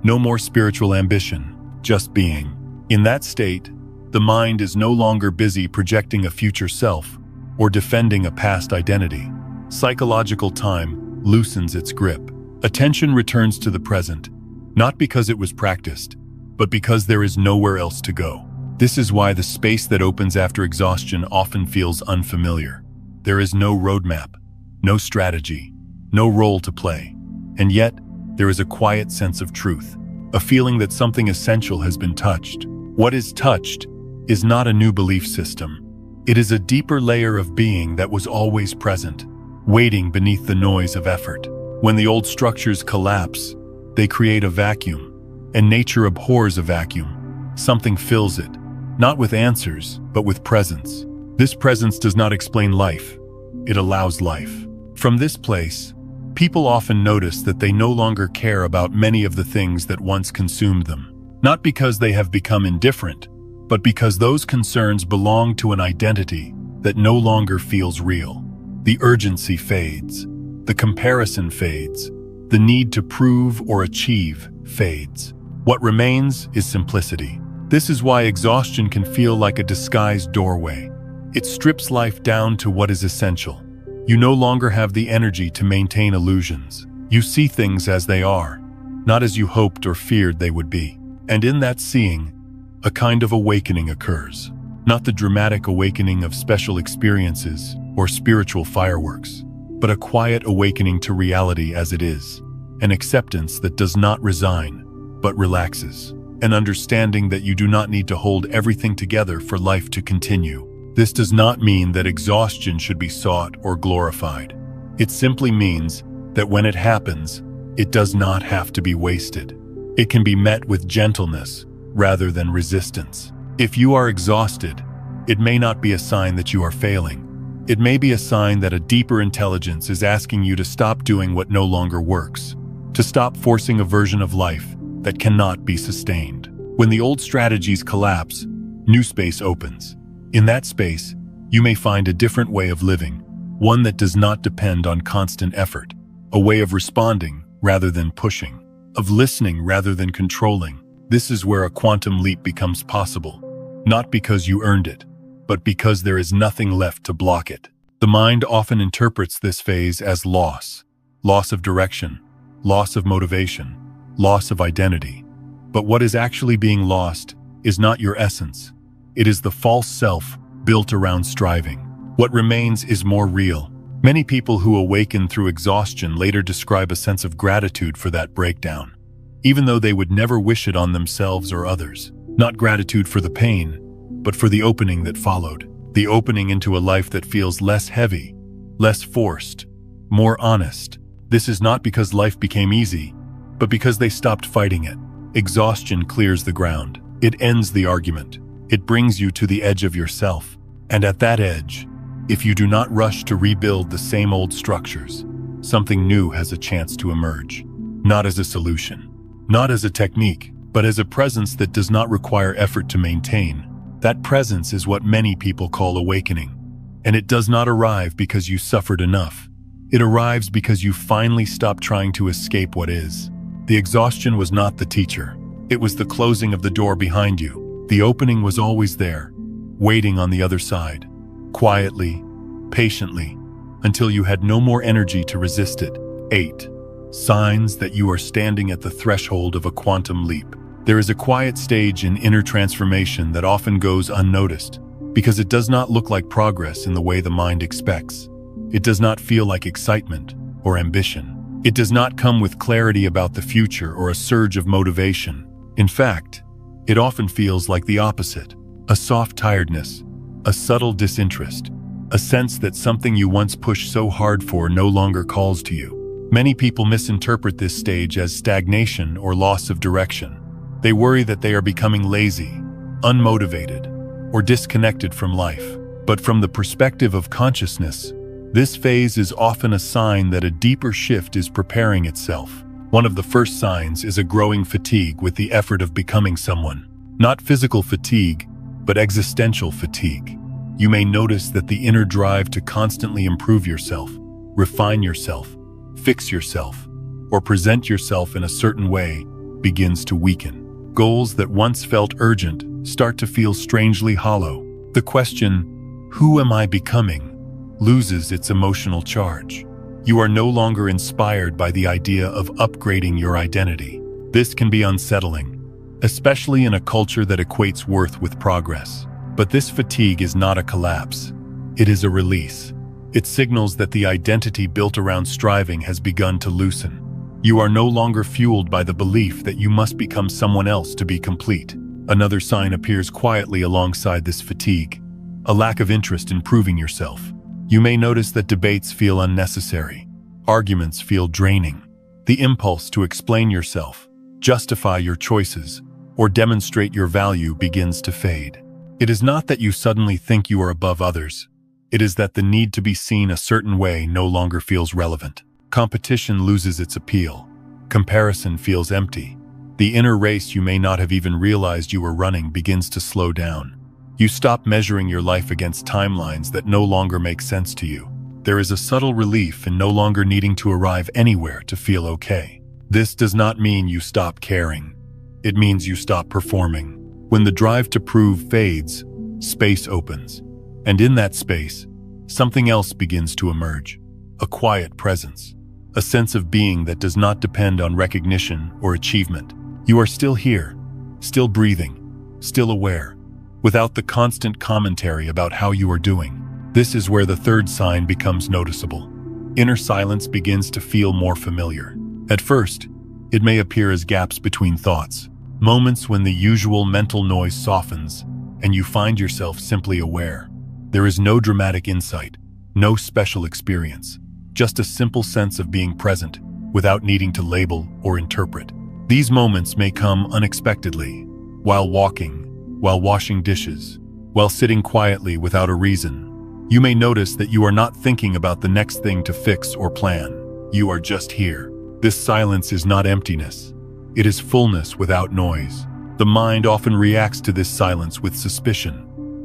no more spiritual ambition, just being. In that state, the mind is no longer busy projecting a future self or defending a past identity. Psychological time loosens its grip. Attention returns to the present, not because it was practiced, but because there is nowhere else to go. This is why the space that opens after exhaustion often feels unfamiliar. There is no roadmap, no strategy, no role to play. And yet, there is a quiet sense of truth, a feeling that something essential has been touched. What is touched is not a new belief system. It is a deeper layer of being that was always present, waiting beneath the noise of effort. When the old structures collapse, they create a vacuum, and nature abhors a vacuum. Something fills it, not with answers, but with presence. This presence does not explain life, it allows life. From this place, people often notice that they no longer care about many of the things that once consumed them. Not because they have become indifferent, but because those concerns belong to an identity that no longer feels real. The urgency fades, the comparison fades, the need to prove or achieve fades. What remains is simplicity. This is why exhaustion can feel like a disguised doorway. It strips life down to what is essential. You no longer have the energy to maintain illusions. You see things as they are, not as you hoped or feared they would be. And in that seeing, a kind of awakening occurs. Not the dramatic awakening of special experiences or spiritual fireworks, but a quiet awakening to reality as it is. An acceptance that does not resign, but relaxes. An understanding that you do not need to hold everything together for life to continue. This does not mean that exhaustion should be sought or glorified. It simply means that when it happens, it does not have to be wasted. It can be met with gentleness rather than resistance. If you are exhausted, it may not be a sign that you are failing. It may be a sign that a deeper intelligence is asking you to stop doing what no longer works, to stop forcing a version of life that cannot be sustained. When the old strategies collapse, new space opens. In that space, you may find a different way of living, one that does not depend on constant effort, a way of responding rather than pushing, of listening rather than controlling. This is where a quantum leap becomes possible, not because you earned it, but because there is nothing left to block it. The mind often interprets this phase as loss, loss of direction, loss of motivation, loss of identity. But what is actually being lost is not your essence. It is the false self built around striving. What remains is more real. Many people who awaken through exhaustion later describe a sense of gratitude for that breakdown, even though they would never wish it on themselves or others. Not gratitude for the pain, but for the opening that followed. The opening into a life that feels less heavy, less forced, more honest. This is not because life became easy, but because they stopped fighting it. Exhaustion clears the ground. It ends the argument. It brings you to the edge of yourself. And at that edge, if you do not rush to rebuild the same old structures, something new has a chance to emerge. Not as a solution, not as a technique, but as a presence that does not require effort to maintain. That presence is what many people call awakening. And it does not arrive because you suffered enough. It arrives because you finally stopped trying to escape what is. The exhaustion was not the teacher. It was the closing of the door behind you. The opening was always there, waiting on the other side, quietly, patiently, until you had no more energy to resist it. 8. Signs that you are standing at the threshold of a quantum leap. There is a quiet stage in inner transformation that often goes unnoticed, because it does not look like progress in the way the mind expects. It does not feel like excitement or ambition. It does not come with clarity about the future or a surge of motivation. In fact, it often feels like the opposite: a soft tiredness, a subtle disinterest, a sense that something you once pushed so hard for no longer calls to you. Many people misinterpret this stage as stagnation or loss of direction. They worry that they are becoming lazy, unmotivated, or disconnected from life. But from the perspective of consciousness, this phase is often a sign that a deeper shift is preparing itself. One of the first signs is a growing fatigue with the effort of becoming someone. Not physical fatigue, but existential fatigue. You may notice that the inner drive to constantly improve yourself, refine yourself, fix yourself, or present yourself in a certain way begins to weaken. Goals that once felt urgent start to feel strangely hollow. The question, "Who am I becoming?" loses its emotional charge. You are no longer inspired by the idea of upgrading your identity. This can be unsettling, especially in a culture that equates worth with progress. But this fatigue is not a collapse. It is a release. It signals that the identity built around striving has begun to loosen. You are no longer fueled by the belief that you must become someone else to be complete. Another sign appears quietly alongside this fatigue: a lack of interest in proving yourself. You may notice that debates feel unnecessary. Arguments feel draining. The impulse to explain yourself, justify your choices, or demonstrate your value begins to fade. It is not that you suddenly think you are above others. It is that the need to be seen a certain way no longer feels relevant. Competition loses its appeal. Comparison feels empty. The inner race you may not have even realized you were running begins to slow down. You stop measuring your life against timelines that no longer make sense to you. There is a subtle relief in no longer needing to arrive anywhere to feel okay. This does not mean you stop caring. It means you stop performing. When the drive to prove fades, space opens. And in that space, something else begins to emerge. A quiet presence. A sense of being that does not depend on recognition or achievement. You are still here, still breathing, still aware, without the constant commentary about how you are doing. This is where the third sign becomes noticeable. Inner silence begins to feel more familiar. At first, it may appear as gaps between thoughts, moments when the usual mental noise softens and you find yourself simply aware. There is no dramatic insight, no special experience, just a simple sense of being present without needing to label or interpret. These moments may come unexpectedly, while walking, while washing dishes, while sitting quietly without a reason. You may notice that you are not thinking about the next thing to fix or plan. You are just here. This silence is not emptiness. It is fullness without noise. The mind often reacts to this silence with suspicion.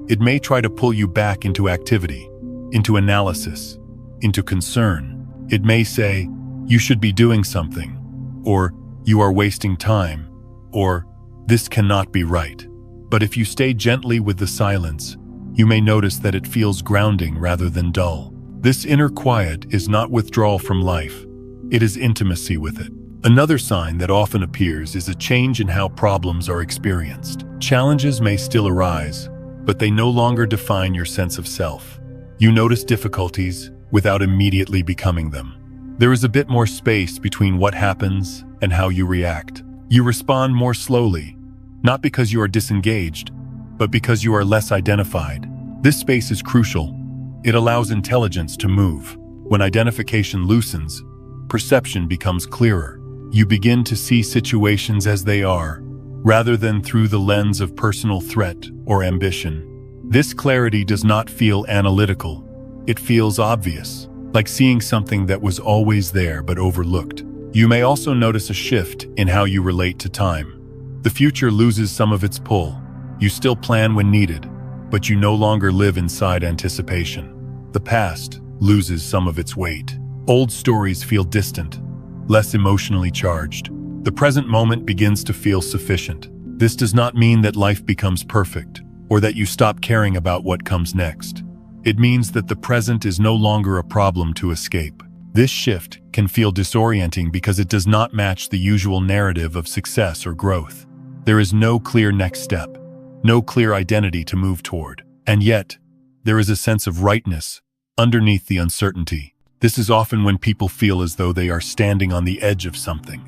It may try to pull you back into activity, into analysis, into concern. It may say, "You should be doing something," or "You are wasting time," or "This cannot be right." But if you stay gently with the silence, you may notice that it feels grounding rather than dull. This inner quiet is not withdrawal from life, it is intimacy with it. Another sign that often appears is a change in how problems are experienced. Challenges may still arise, but they no longer define your sense of self. You notice difficulties without immediately becoming them. There is a bit more space between what happens and how you react. You respond more slowly, not because you are disengaged, but because you are less identified. This space is crucial. It allows intelligence to move. When identification loosens, perception becomes clearer. You begin to see situations as they are, rather than through the lens of personal threat or ambition. This clarity does not feel analytical. It feels obvious, like seeing something that was always there but overlooked. You may also notice a shift in how you relate to time. The future loses some of its pull. You still plan when needed, but you no longer live inside anticipation. The past loses some of its weight. Old stories feel distant, less emotionally charged. The present moment begins to feel sufficient. This does not mean that life becomes perfect, or that you stop caring about what comes next. It means that the present is no longer a problem to escape. This shift can feel disorienting because it does not match the usual narrative of success or growth. There is no clear next step, no clear identity to move toward. And yet, there is a sense of rightness underneath the uncertainty. This is often when people feel as though they are standing on the edge of something,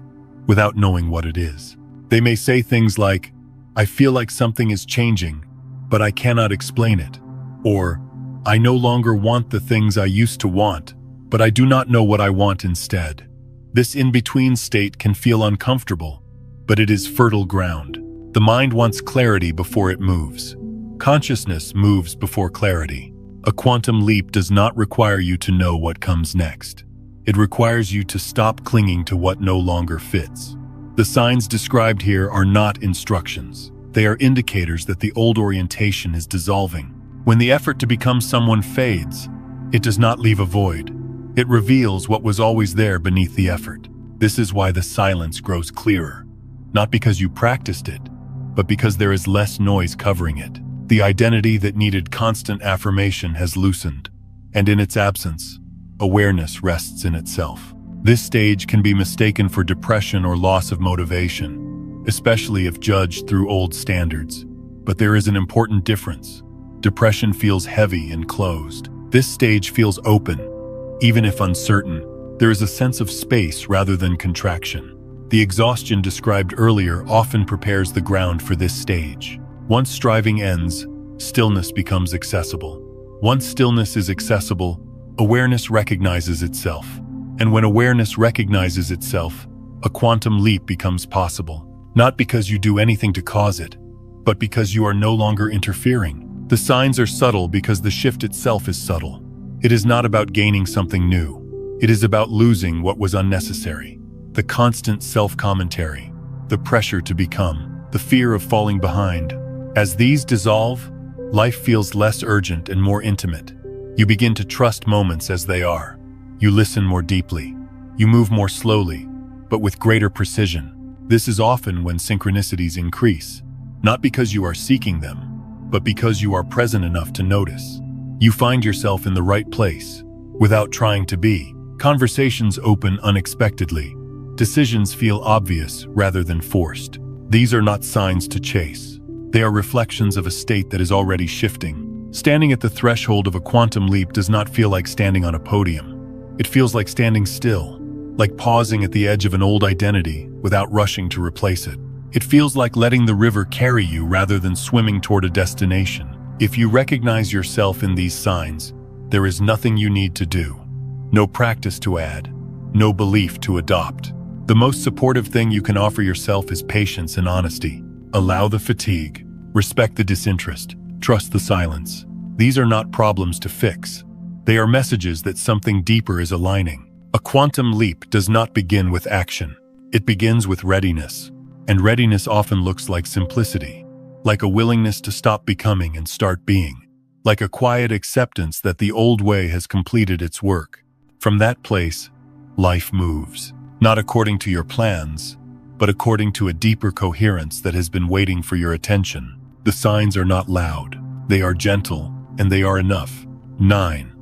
without knowing what it is. They may say things like, "I feel like something is changing, but I cannot explain it." Or, "I no longer want the things I used to want, but I do not know what I want instead." This in-between state can feel uncomfortable, but it is fertile ground. The mind wants clarity before it moves. Consciousness moves before clarity. A quantum leap does not require you to know what comes next. It requires you to stop clinging to what no longer fits. The signs described here are not instructions. They are indicators that the old orientation is dissolving. When the effort to become someone fades, it does not leave a void. It reveals what was always there beneath the effort. This is why the silence grows clearer. Not because you practiced it, but because there is less noise covering it. The identity that needed constant affirmation has loosened, and in its absence, awareness rests in itself. This stage can be mistaken for depression or loss of motivation, especially if judged through old standards. But there is an important difference. Depression feels heavy and closed. This stage feels open, even if uncertain. There is a sense of space rather than contraction. The exhaustion described earlier often prepares the ground for this stage. Once striving ends, stillness becomes accessible. Once stillness is accessible, awareness recognizes itself. And when awareness recognizes itself, a quantum leap becomes possible. Not because you do anything to cause it, but because you are no longer interfering. The signs are subtle because the shift itself is subtle. It is not about gaining something new. It is about losing what was unnecessary. The constant self-commentary, the pressure to become, the fear of falling behind. As these dissolve, life feels less urgent and more intimate. You begin to trust moments as they are. You listen more deeply. You move more slowly, but with greater precision. This is often when synchronicities increase, not because you are seeking them, but because you are present enough to notice. You find yourself in the right place, without trying to be. Conversations open unexpectedly. Decisions feel obvious rather than forced. These are not signs to chase. They are reflections of a state that is already shifting. Standing at the threshold of a quantum leap does not feel like standing on a podium. It feels like standing still, like pausing at the edge of an old identity without rushing to replace it. It feels like letting the river carry you rather than swimming toward a destination. If you recognize yourself in these signs, there is nothing you need to do. No practice to add, no belief to adopt. The most supportive thing you can offer yourself is patience and honesty. Allow the fatigue, respect the disinterest, trust the silence. These are not problems to fix. They are messages that something deeper is aligning. A quantum leap does not begin with action. It begins with readiness. And readiness often looks like simplicity, like a willingness to stop becoming and start being, like a quiet acceptance that the old way has completed its work. From that place, life moves, not according to your plans, but according to a deeper coherence that has been waiting for your attention. The signs are not loud, they are gentle, and they are enough. 9.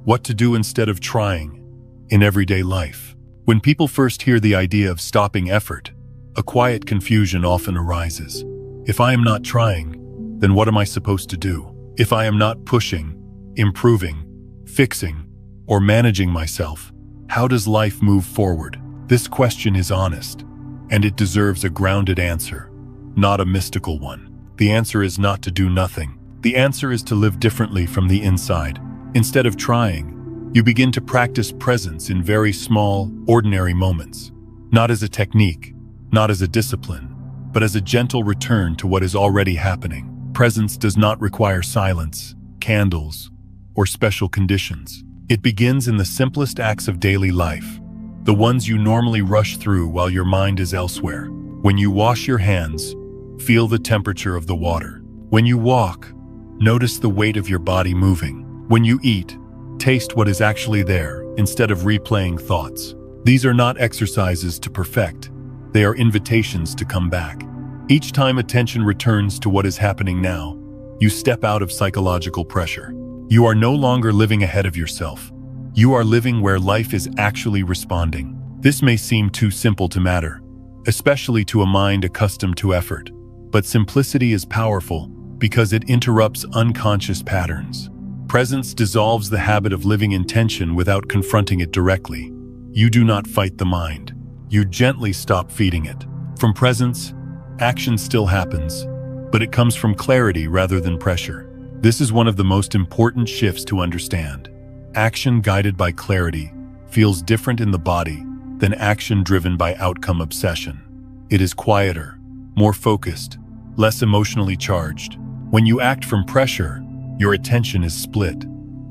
what to do instead of trying, in everyday life. When people first hear the idea of stopping effort, a quiet confusion often arises. If I am not trying, then what am I supposed to do? If I am not pushing, improving, fixing, or managing myself, how does life move forward? This question is honest, and it deserves a grounded answer, not a mystical one. The answer is not to do nothing. The answer is to live differently from the inside. Instead of trying, you begin to practice presence in very small, ordinary moments. Not as a technique, not as a discipline, but as a gentle return to what is already happening. Presence does not require silence, candles, or special conditions. It begins in the simplest acts of daily life, the ones you normally rush through while your mind is elsewhere. When you wash your hands, feel the temperature of the water. When you walk, notice the weight of your body moving. When you eat, taste what is actually there instead of replaying thoughts. These are not exercises to perfect. They are invitations to come back. Each time attention returns to what is happening now, you step out of psychological pressure. You are no longer living ahead of yourself. You are living where life is actually responding. This may seem too simple to matter, especially to a mind accustomed to effort. But simplicity is powerful because it interrupts unconscious patterns. Presence dissolves the habit of living in tension without confronting it directly. You do not fight the mind. You gently stop feeding it. From presence, action still happens, but it comes from clarity rather than pressure. This is one of the most important shifts to understand. Action guided by clarity feels different in the body than action driven by outcome obsession. It is quieter, more focused, less emotionally charged. When you act from pressure, your attention is split.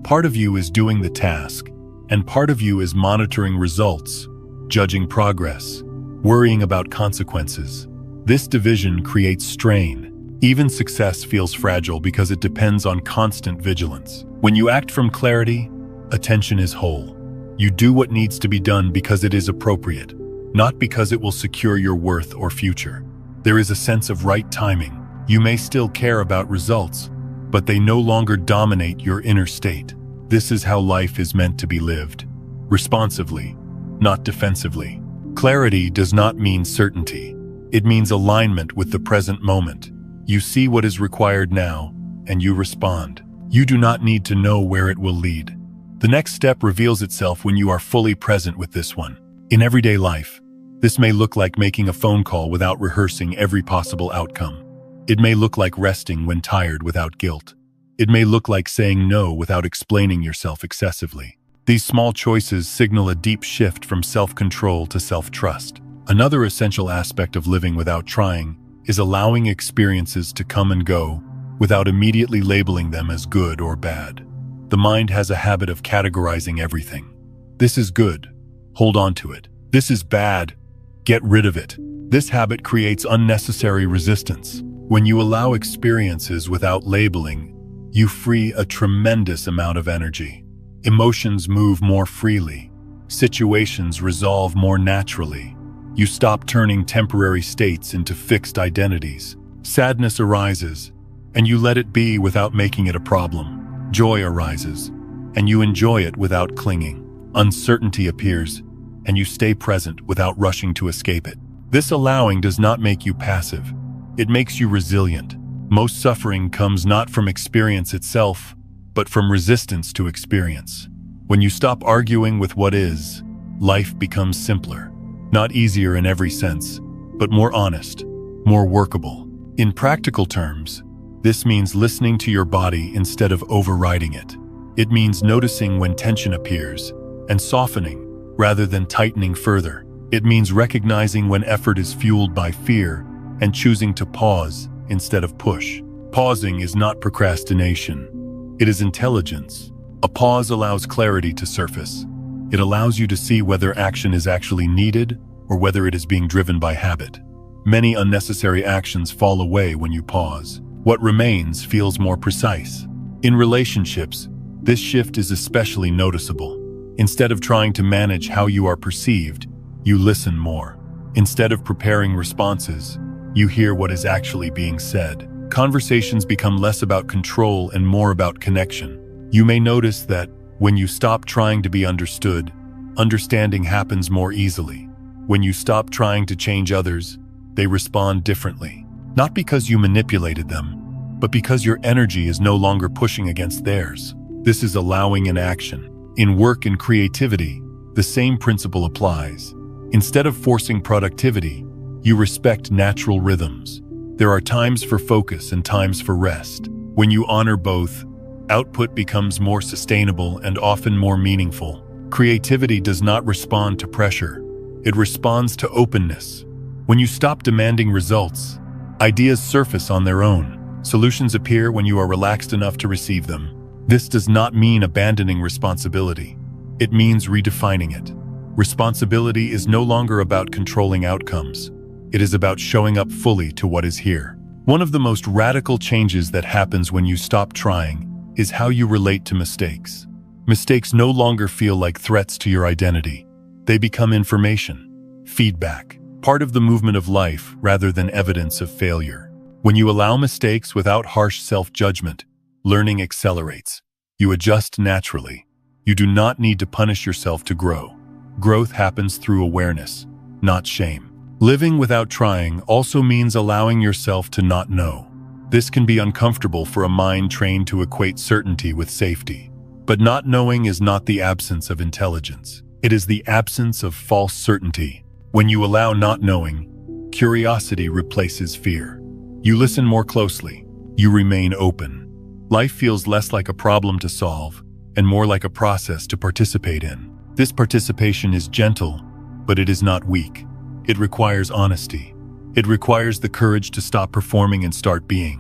Part of you is doing the task, and part of you is monitoring results, judging progress, worrying about consequences. This division creates strain. Even success feels fragile because it depends on constant vigilance. When you act from clarity, attention is whole. You do what needs to be done because it is appropriate, not because it will secure your worth or future. There is a sense of right timing. You may still care about results, but they no longer dominate your inner state. This is how life is meant to be lived, responsively, not defensively. Clarity does not mean certainty. It means alignment with the present moment. You see what is required now, and you respond. You do not need to know where it will lead. The next step reveals itself when you are fully present with this one. In everyday life, this may look like making a phone call without rehearsing every possible outcome. It may look like resting when tired without guilt. It may look like saying no without explaining yourself excessively. These small choices signal a deep shift from self-control to self-trust. Another essential aspect of living without trying is allowing experiences to come and go without immediately labeling them as good or bad. The mind has a habit of categorizing everything. This is good. Hold on to it. This is bad. Get rid of it. This habit creates unnecessary resistance. When you allow experiences without labeling, you free a tremendous amount of energy. Emotions move more freely. Situations resolve more naturally. You stop turning temporary states into fixed identities. Sadness arises, and you let it be without making it a problem. Joy arises, and you enjoy it without clinging. Uncertainty appears, and you stay present without rushing to escape it. This allowing does not make you passive. It makes you resilient. Most suffering comes not from experience itself, but from resistance to experience. When you stop arguing with what is, life becomes simpler. Not easier in every sense, but more honest, more workable. In practical terms, this means listening to your body instead of overriding it. It means noticing when tension appears and softening rather than tightening further. It means recognizing when effort is fueled by fear and choosing to pause instead of push. Pausing is not procrastination. It is intelligence. A pause allows clarity to surface. It allows you to see whether action is actually needed or whether it is being driven by habit. Many unnecessary actions fall away when you pause. What remains feels more precise. In relationships, this shift is especially noticeable. Instead of trying to manage how you are perceived, you listen more. Instead of preparing responses, you hear what is actually being said. Conversations become less about control and more about connection. You may notice that When you stop trying to be understood, understanding happens more easily. When you stop trying to change others, they respond differently. Not because you manipulated them, but because your energy is no longer pushing against theirs. This is allowing in action. In work and creativity, the same principle applies. Instead of forcing productivity, you respect natural rhythms. There are times for focus and times for rest. When you honor both, output becomes more sustainable and often more meaningful. Creativity does not respond to pressure. It responds to openness. When you stop demanding results, ideas surface on their own. Solutions appear when you are relaxed enough to receive them. This does not mean abandoning responsibility. It means redefining it. Responsibility is no longer about controlling outcomes. It is about showing up fully to what is here. One of the most radical changes that happens when you stop trying is how you relate to mistakes. Mistakes no longer feel like threats to your identity. They become information, feedback, part of the movement of life rather than evidence of failure. When you allow mistakes without harsh self-judgment, learning accelerates. You adjust naturally. You do not need to punish yourself to grow. Growth happens through awareness, not shame. Living without trying also means allowing yourself to not know. This can be uncomfortable for a mind trained to equate certainty with safety. But not knowing is not the absence of intelligence. It is the absence of false certainty. When you allow not knowing, curiosity replaces fear. You listen more closely. You remain open. Life feels less like a problem to solve and more like a process to participate in. This participation is gentle, but it is not weak. It requires honesty. It requires the courage to stop performing and start being.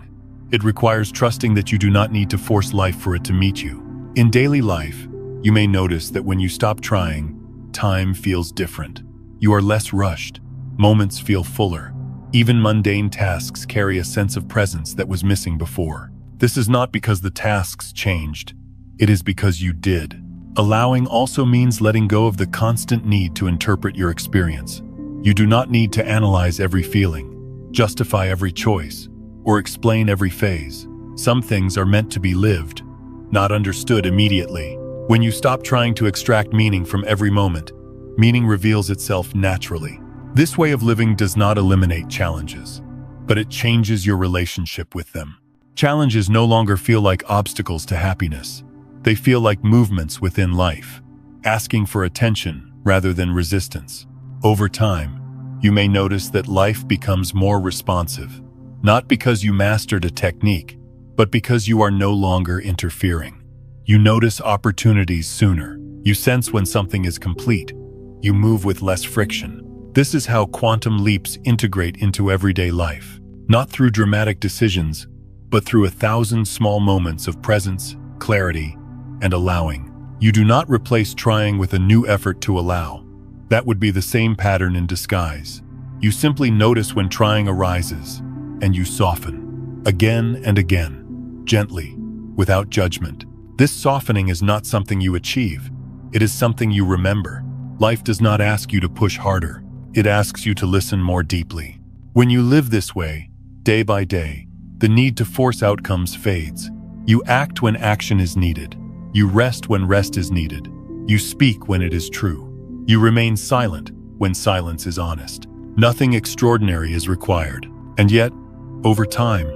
It requires trusting that you do not need to force life for it to meet you. In daily life, you may notice that when you stop trying, time feels different. You are less rushed. Moments feel fuller. Even mundane tasks carry a sense of presence that was missing before. This is not because the tasks changed. It is because you did. Allowing also means letting go of the constant need to interpret your experience. You do not need to analyze every feeling, justify every choice, or explain every phase. Some things are meant to be lived, not understood immediately. When you stop trying to extract meaning from every moment, meaning reveals itself naturally. This way of living does not eliminate challenges, but it changes your relationship with them. Challenges no longer feel like obstacles to happiness. They feel like movements within life, asking for attention rather than resistance. Over time, you may notice that life becomes more responsive, not because you mastered a technique, but because you are no longer interfering. You notice opportunities sooner. You sense when something is complete. You move with less friction. This is how quantum leaps integrate into everyday life, not through dramatic decisions, but through 1,000 small moments of presence, clarity, and allowing. You do not replace trying with a new effort to allow. That would be the same pattern in disguise. You simply notice when trying arises, and you soften, again and again, gently, without judgment. This softening is not something you achieve. It is something you remember. Life does not ask you to push harder. It asks you to listen more deeply. When you live this way, day by day, the need to force outcomes fades. You act when action is needed. You rest when rest is needed. You speak when it is true. You remain silent when silence is honest. Nothing extraordinary is required. And yet, over time,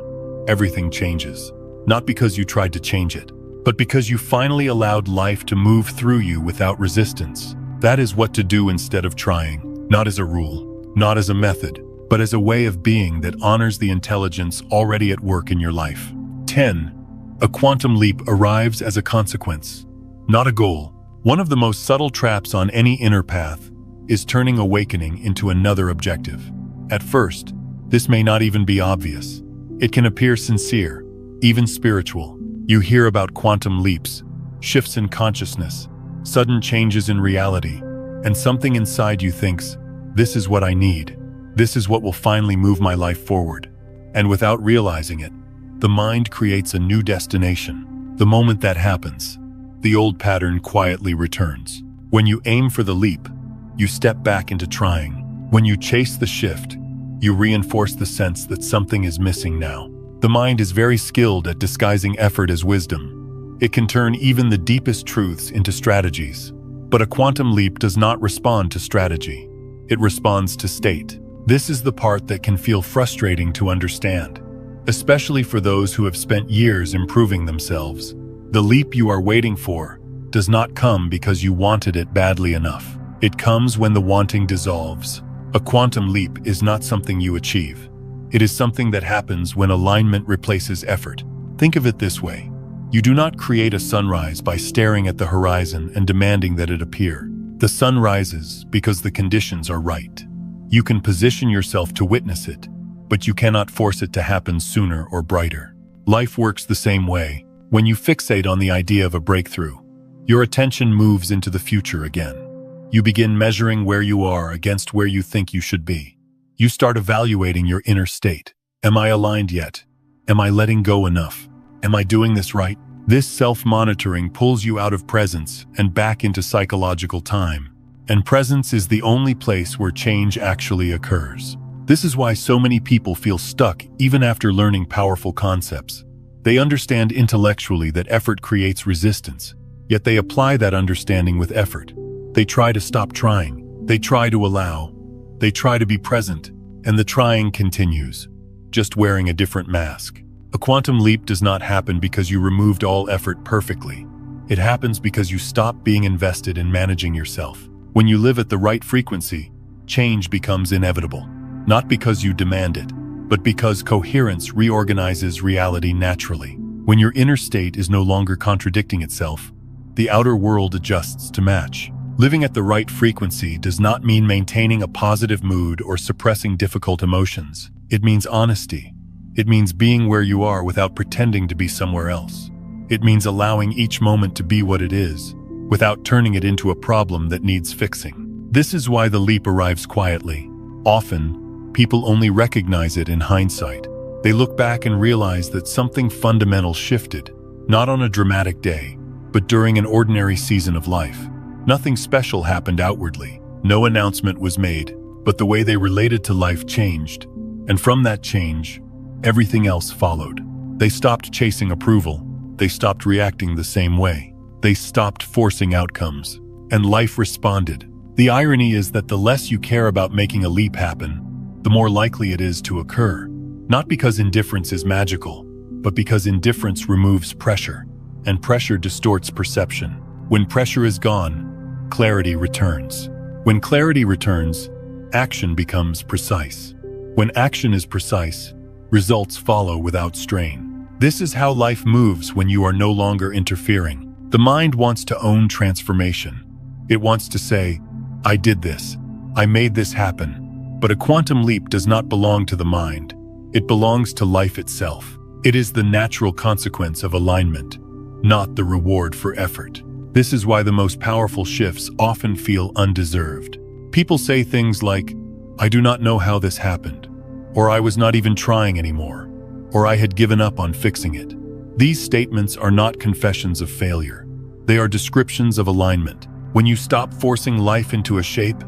everything changes. Not because you tried to change it, but because you finally allowed life to move through you without resistance. That is what to do instead of trying, not as a rule, not as a method, but as a way of being that honors the intelligence already at work in your life. 10. A quantum leap arrives as a consequence, not a goal. One of the most subtle traps on any inner path is turning awakening into another objective. At first, this may not even be obvious. It can appear sincere, even spiritual. You hear about quantum leaps, shifts in consciousness, sudden changes in reality, and something inside you thinks, this is what I need. This is what will finally move my life forward. And without realizing it, the mind creates a new destination. The moment that happens, the old pattern quietly returns. When you aim for the leap, you step back into trying. When you chase the shift, you reinforce the sense that something is missing now. The mind is very skilled at disguising effort as wisdom. It can turn even the deepest truths into strategies. But a quantum leap does not respond to strategy. It responds to state. This is the part that can feel frustrating to understand, especially for those who have spent years improving themselves. The leap you are waiting for does not come because you wanted it badly enough. It comes when the wanting dissolves. A quantum leap is not something you achieve. It is something that happens when alignment replaces effort. Think of it this way. You do not create a sunrise by staring at the horizon and demanding that it appear. The sun rises because the conditions are right. You can position yourself to witness it, but you cannot force it to happen sooner or brighter. Life works the same way. When you fixate on the idea of a breakthrough, your attention moves into the future again. You begin measuring where you are against where you think you should be. You start evaluating your inner state. Am I aligned yet? Am I letting go enough? Am I doing this right? This self-monitoring pulls you out of presence and back into psychological time. And presence is the only place where change actually occurs. This is why so many people feel stuck even after learning powerful concepts. They understand intellectually that effort creates resistance, yet they apply that understanding with effort. They try to stop trying. They try to allow. They try to be present, and the trying continues, just wearing a different mask. A quantum leap does not happen because you removed all effort perfectly. It happens because you stop being invested in managing yourself. When you live at the right frequency, change becomes inevitable. Not because you demand it, but because coherence reorganizes reality naturally. When your inner state is no longer contradicting itself, the outer world adjusts to match. Living at the right frequency does not mean maintaining a positive mood or suppressing difficult emotions. It means honesty. It means being where you are without pretending to be somewhere else. It means allowing each moment to be what it is, without turning it into a problem that needs fixing. This is why the leap arrives quietly. Often, people only recognize it in hindsight. They look back and realize that something fundamental shifted, not on a dramatic day, but during an ordinary season of life. Nothing special happened outwardly. No announcement was made, but the way they related to life changed. And from that change, everything else followed. They stopped chasing approval. They stopped reacting the same way. They stopped forcing outcomes. And life responded. The irony is that the less you care about making a leap happen, the more likely it is to occur. Not because indifference is magical, but because indifference removes pressure, and pressure distorts perception. When pressure is gone, clarity returns. When clarity returns, action becomes precise. When action is precise, results follow without strain. This is how life moves when you are no longer interfering. The mind wants to own transformation. It wants to say, I did this. I made this happen. But a quantum leap does not belong to the mind. It belongs to life itself. It is the natural consequence of alignment, not the reward for effort. This is why the most powerful shifts often feel undeserved. People say things like, I do not know how this happened, or I was not even trying anymore, or I had given up on fixing it. These statements are not confessions of failure. They are descriptions of alignment. When you stop forcing life into a shape,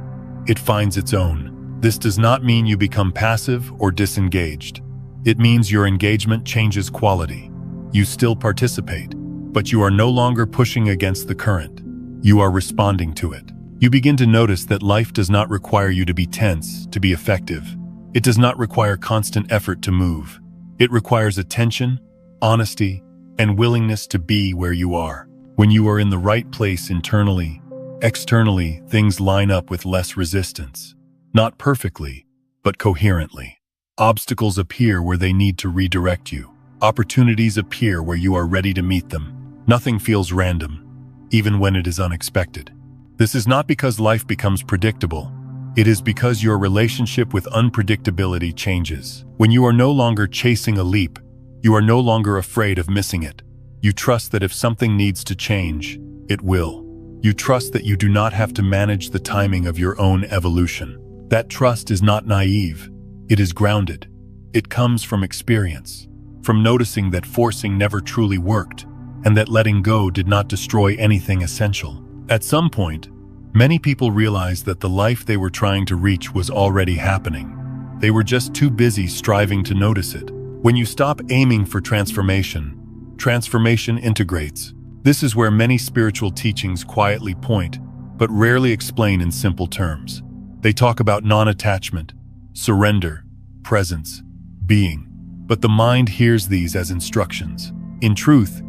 it finds its own. This does not mean you become passive or disengaged. It means your engagement changes quality. You still participate, but you are no longer pushing against the current. You are responding to it. You begin to notice that life does not require you to be tense to be effective. It does not require constant effort to move. It requires attention, honesty, and willingness to be where you are. When you are in the right place internally, externally, things line up with less resistance. Not perfectly, but coherently. Obstacles appear where they need to redirect you. Opportunities appear where you are ready to meet them. Nothing feels random, even when it is unexpected. This is not because life becomes predictable. It is because your relationship with unpredictability changes. When you are no longer chasing a leap, you are no longer afraid of missing it. You trust that if something needs to change, it will. You trust that you do not have to manage the timing of your own evolution. That trust is not naive. It is grounded. It comes from experience, from noticing that forcing never truly worked, and that letting go did not destroy anything essential. At some point, many people realized that the life they were trying to reach was already happening. They were just too busy striving to notice it. When you stop aiming for transformation, transformation integrates. This is where many spiritual teachings quietly point, but rarely explain in simple terms. They talk about non-attachment, surrender, presence, being, but the mind hears these as instructions. In truth,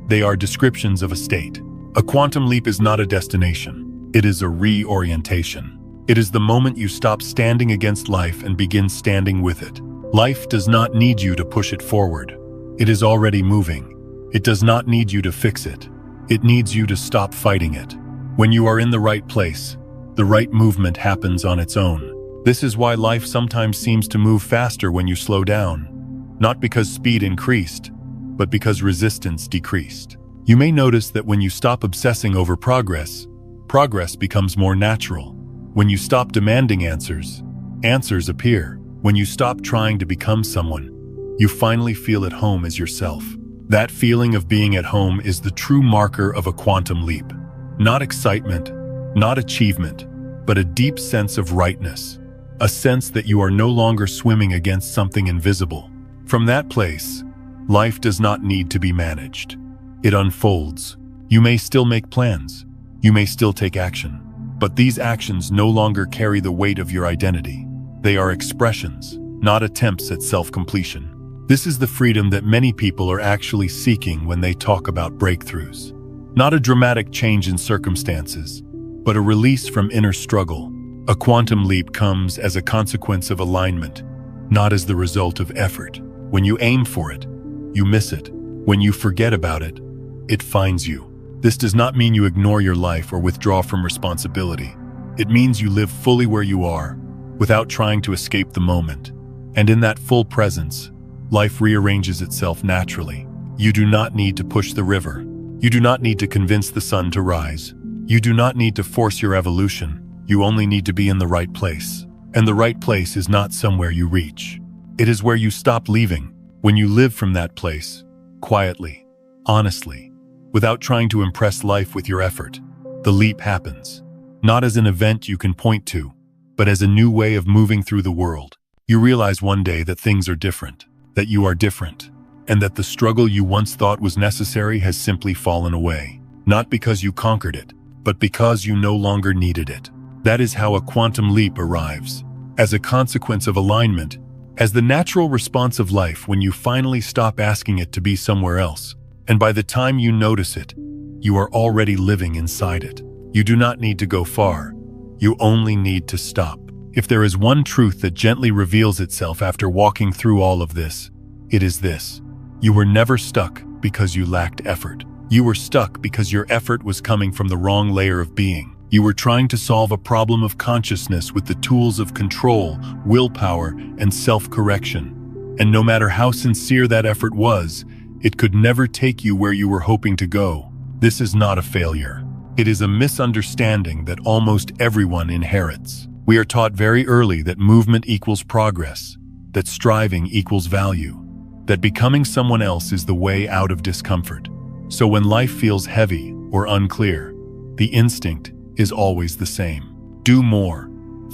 they are descriptions of a state. A quantum leap is not a destination. It is a reorientation. It is the moment you stop standing against life and begin standing with it. Life does not need you to push it forward. It is already moving. It does not need you to fix it. It needs you to stop fighting it. When you are in the right place, the right movement happens on its own. This is why life sometimes seems to move faster when you slow down. Not because speed increased, but because resistance decreased. You may notice that when you stop obsessing over progress, progress becomes more natural. When you stop demanding answers, answers appear. When you stop trying to become someone, you finally feel at home as yourself. That feeling of being at home is the true marker of a quantum leap. Not excitement, not achievement, but a deep sense of rightness. A sense that you are no longer swimming against something invisible. From that place, life does not need to be managed. It unfolds. You may still make plans. You may still take action. But these actions no longer carry the weight of your identity. They are expressions, not attempts at self-completion. This is the freedom that many people are actually seeking when they talk about breakthroughs. Not a dramatic change in circumstances, but a release from inner struggle. A quantum leap comes as a consequence of alignment, not as the result of effort. When you aim for it, you miss it. When you forget about it, it finds you. This does not mean you ignore your life or withdraw from responsibility. It means you live fully where you are, without trying to escape the moment. And in that full presence, life rearranges itself naturally. You do not need to push the river. You do not need to convince the sun to rise. You do not need to force your evolution. You only need to be in the right place. And the right place is not somewhere you reach. It is where you stop leaving, when you live from that place, quietly, honestly, without trying to impress life with your effort. The leap happens, not as an event you can point to, but as a new way of moving through the world. You realize one day that things are different, that you are different, and that the struggle you once thought was necessary has simply fallen away. Not because you conquered it, but because you no longer needed it. That is how a quantum leap arrives, as a consequence of alignment, as the natural response of life when you finally stop asking it to be somewhere else. And by the time you notice it, you are already living inside it. You do not need to go far. You only need to stop. If there is one truth that gently reveals itself after walking through all of this, it is this. You were never stuck because you lacked effort. You were stuck because your effort was coming from the wrong layer of being. You were trying to solve a problem of consciousness with the tools of control, willpower, and self-correction. And no matter how sincere that effort was, it could never take you where you were hoping to go. This is not a failure. It is a misunderstanding that almost everyone inherits. We are taught very early that movement equals progress, that striving equals value, that becoming someone else is the way out of discomfort. So when life feels heavy or unclear, the instinct is always the same. Do more,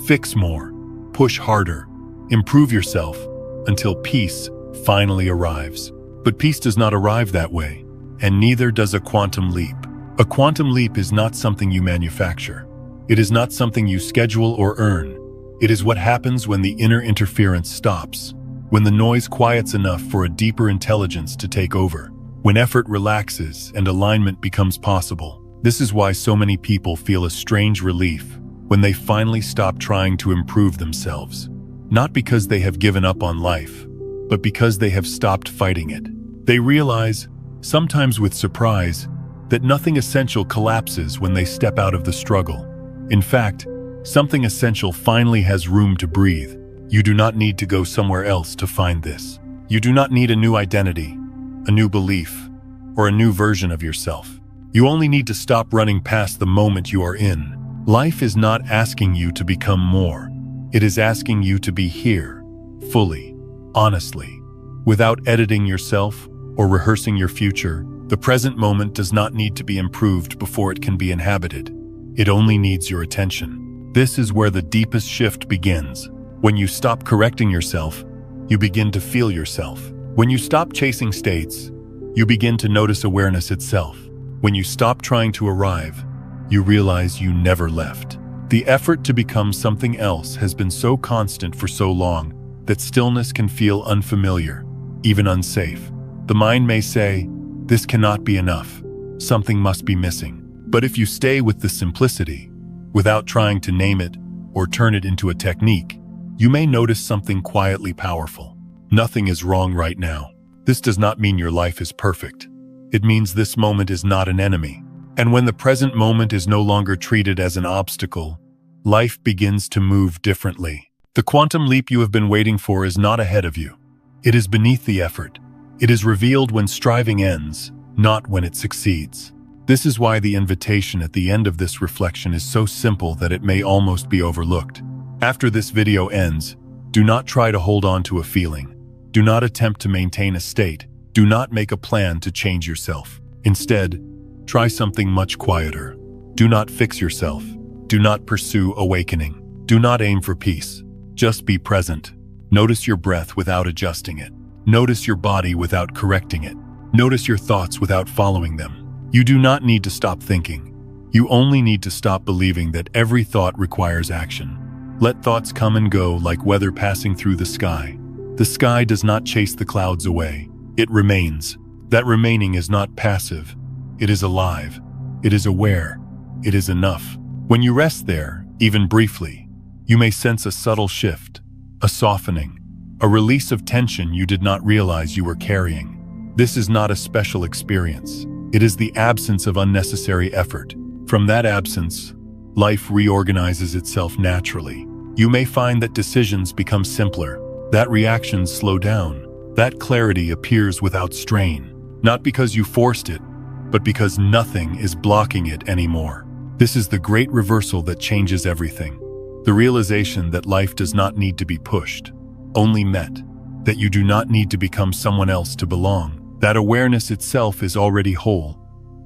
fix more, push harder, improve yourself until peace finally arrives. But peace does not arrive that way, and neither does a quantum leap. A quantum leap is not something you manufacture. It is not something you schedule or earn. It is what happens when the inner interference stops, when the noise quiets enough for a deeper intelligence to take over, when effort relaxes and alignment becomes possible. This is why so many people feel a strange relief when they finally stop trying to improve themselves. Not because they have given up on life, but because they have stopped fighting it. They realize, sometimes with surprise, that nothing essential collapses when they step out of the struggle. In fact, something essential finally has room to breathe. You do not need to go somewhere else to find this. You do not need a new identity, a new belief, or a new version of yourself. You only need to stop running past the moment you are in. Life is not asking you to become more. It is asking you to be here, fully, honestly, without editing yourself or rehearsing your future. The present moment does not need to be improved before it can be inhabited. It only needs your attention. This is where the deepest shift begins. When you stop correcting yourself, you begin to feel yourself. When you stop chasing states, you begin to notice awareness itself. When you stop trying to arrive, you realize you never left. The effort to become something else has been so constant for so long that stillness can feel unfamiliar, even unsafe. The mind may say, "This cannot be enough. Something must be missing." But if you stay with the simplicity, without trying to name it or turn it into a technique, you may notice something quietly powerful. Nothing is wrong right now. This does not mean your life is perfect. It means this moment is not an enemy. And when the present moment is no longer treated as an obstacle, life begins to move differently. The quantum leap you have been waiting for is not ahead of you. It is beneath the effort. It is revealed when striving ends, not when it succeeds. This is why the invitation at the end of this reflection is so simple that it may almost be overlooked. After this video ends, do not try to hold on to a feeling. Do not attempt to maintain a state. Do not make a plan to change yourself. Instead, try something much quieter. Do not fix yourself. Do not pursue awakening. Do not aim for peace. Just be present. Notice your breath without adjusting it. Notice your body without correcting it. Notice your thoughts without following them. You do not need to stop thinking. You only need to stop believing that every thought requires action. Let thoughts come and go like weather passing through the sky. The sky does not chase the clouds away. It remains. That remaining is not passive. It is alive. It is aware. It is enough. When you rest there, even briefly, you may sense a subtle shift, a softening, a release of tension you did not realize you were carrying. This is not a special experience. It is the absence of unnecessary effort. From that absence, life reorganizes itself naturally. You may find that decisions become simpler, that reactions slow down, that clarity appears without strain, not because you forced it, but because nothing is blocking it anymore. This is the great reversal that changes everything. The realization that life does not need to be pushed, only met, that you do not need to become someone else to belong. That awareness itself is already whole,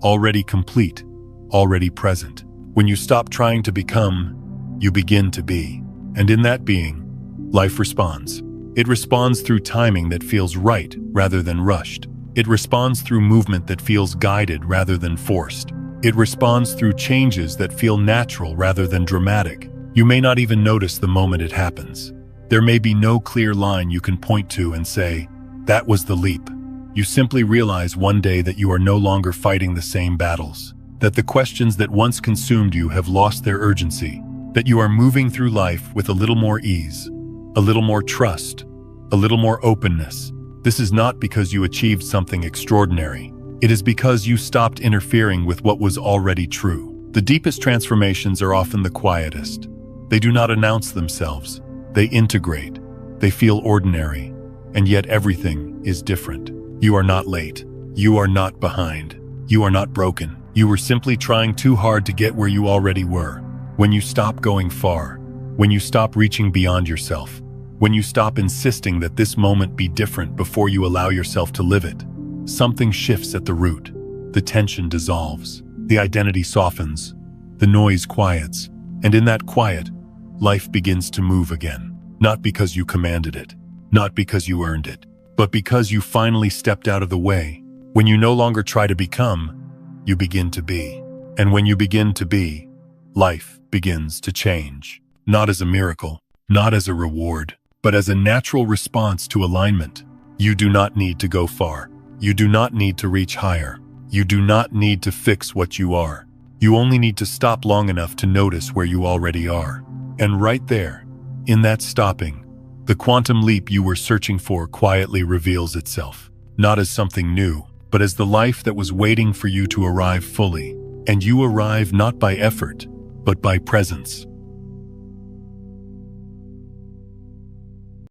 already complete, already present. When you stop trying to become, you begin to be. And in that being, life responds. It responds through timing that feels right rather than rushed. It responds through movement that feels guided rather than forced. It responds through changes that feel natural rather than dramatic. You may not even notice the moment it happens. There may be no clear line you can point to and say, "That was the leap." You simply realize one day that you are no longer fighting the same battles, that the questions that once consumed you have lost their urgency, that you are moving through life with a little more ease, a little more trust, a little more openness. This is not because you achieved something extraordinary. It is because you stopped interfering with what was already true. The deepest transformations are often the quietest. They do not announce themselves. They integrate. They feel ordinary. And yet everything is different. You are not late. You are not behind. You are not broken. You were simply trying too hard to get where you already were. When you stop going far, when you stop reaching beyond yourself, when you stop insisting that this moment be different before you allow yourself to live it, something shifts at the root. The tension dissolves. The identity softens. The noise quiets. And in that quiet, life begins to move again. Not because you commanded it, not because you earned it, but because you finally stepped out of the way. When you no longer try to become, you begin to be. And when you begin to be, life begins to change. Not as a miracle, not as a reward, but as a natural response to alignment. You do not need to go far. You do not need to reach higher. You do not need to fix what you are. You only need to stop long enough to notice where you already are. And right there, in that stopping, the quantum leap you were searching for quietly reveals itself, not as something new, but as the life that was waiting for you to arrive fully. And you arrive not by effort, but by presence.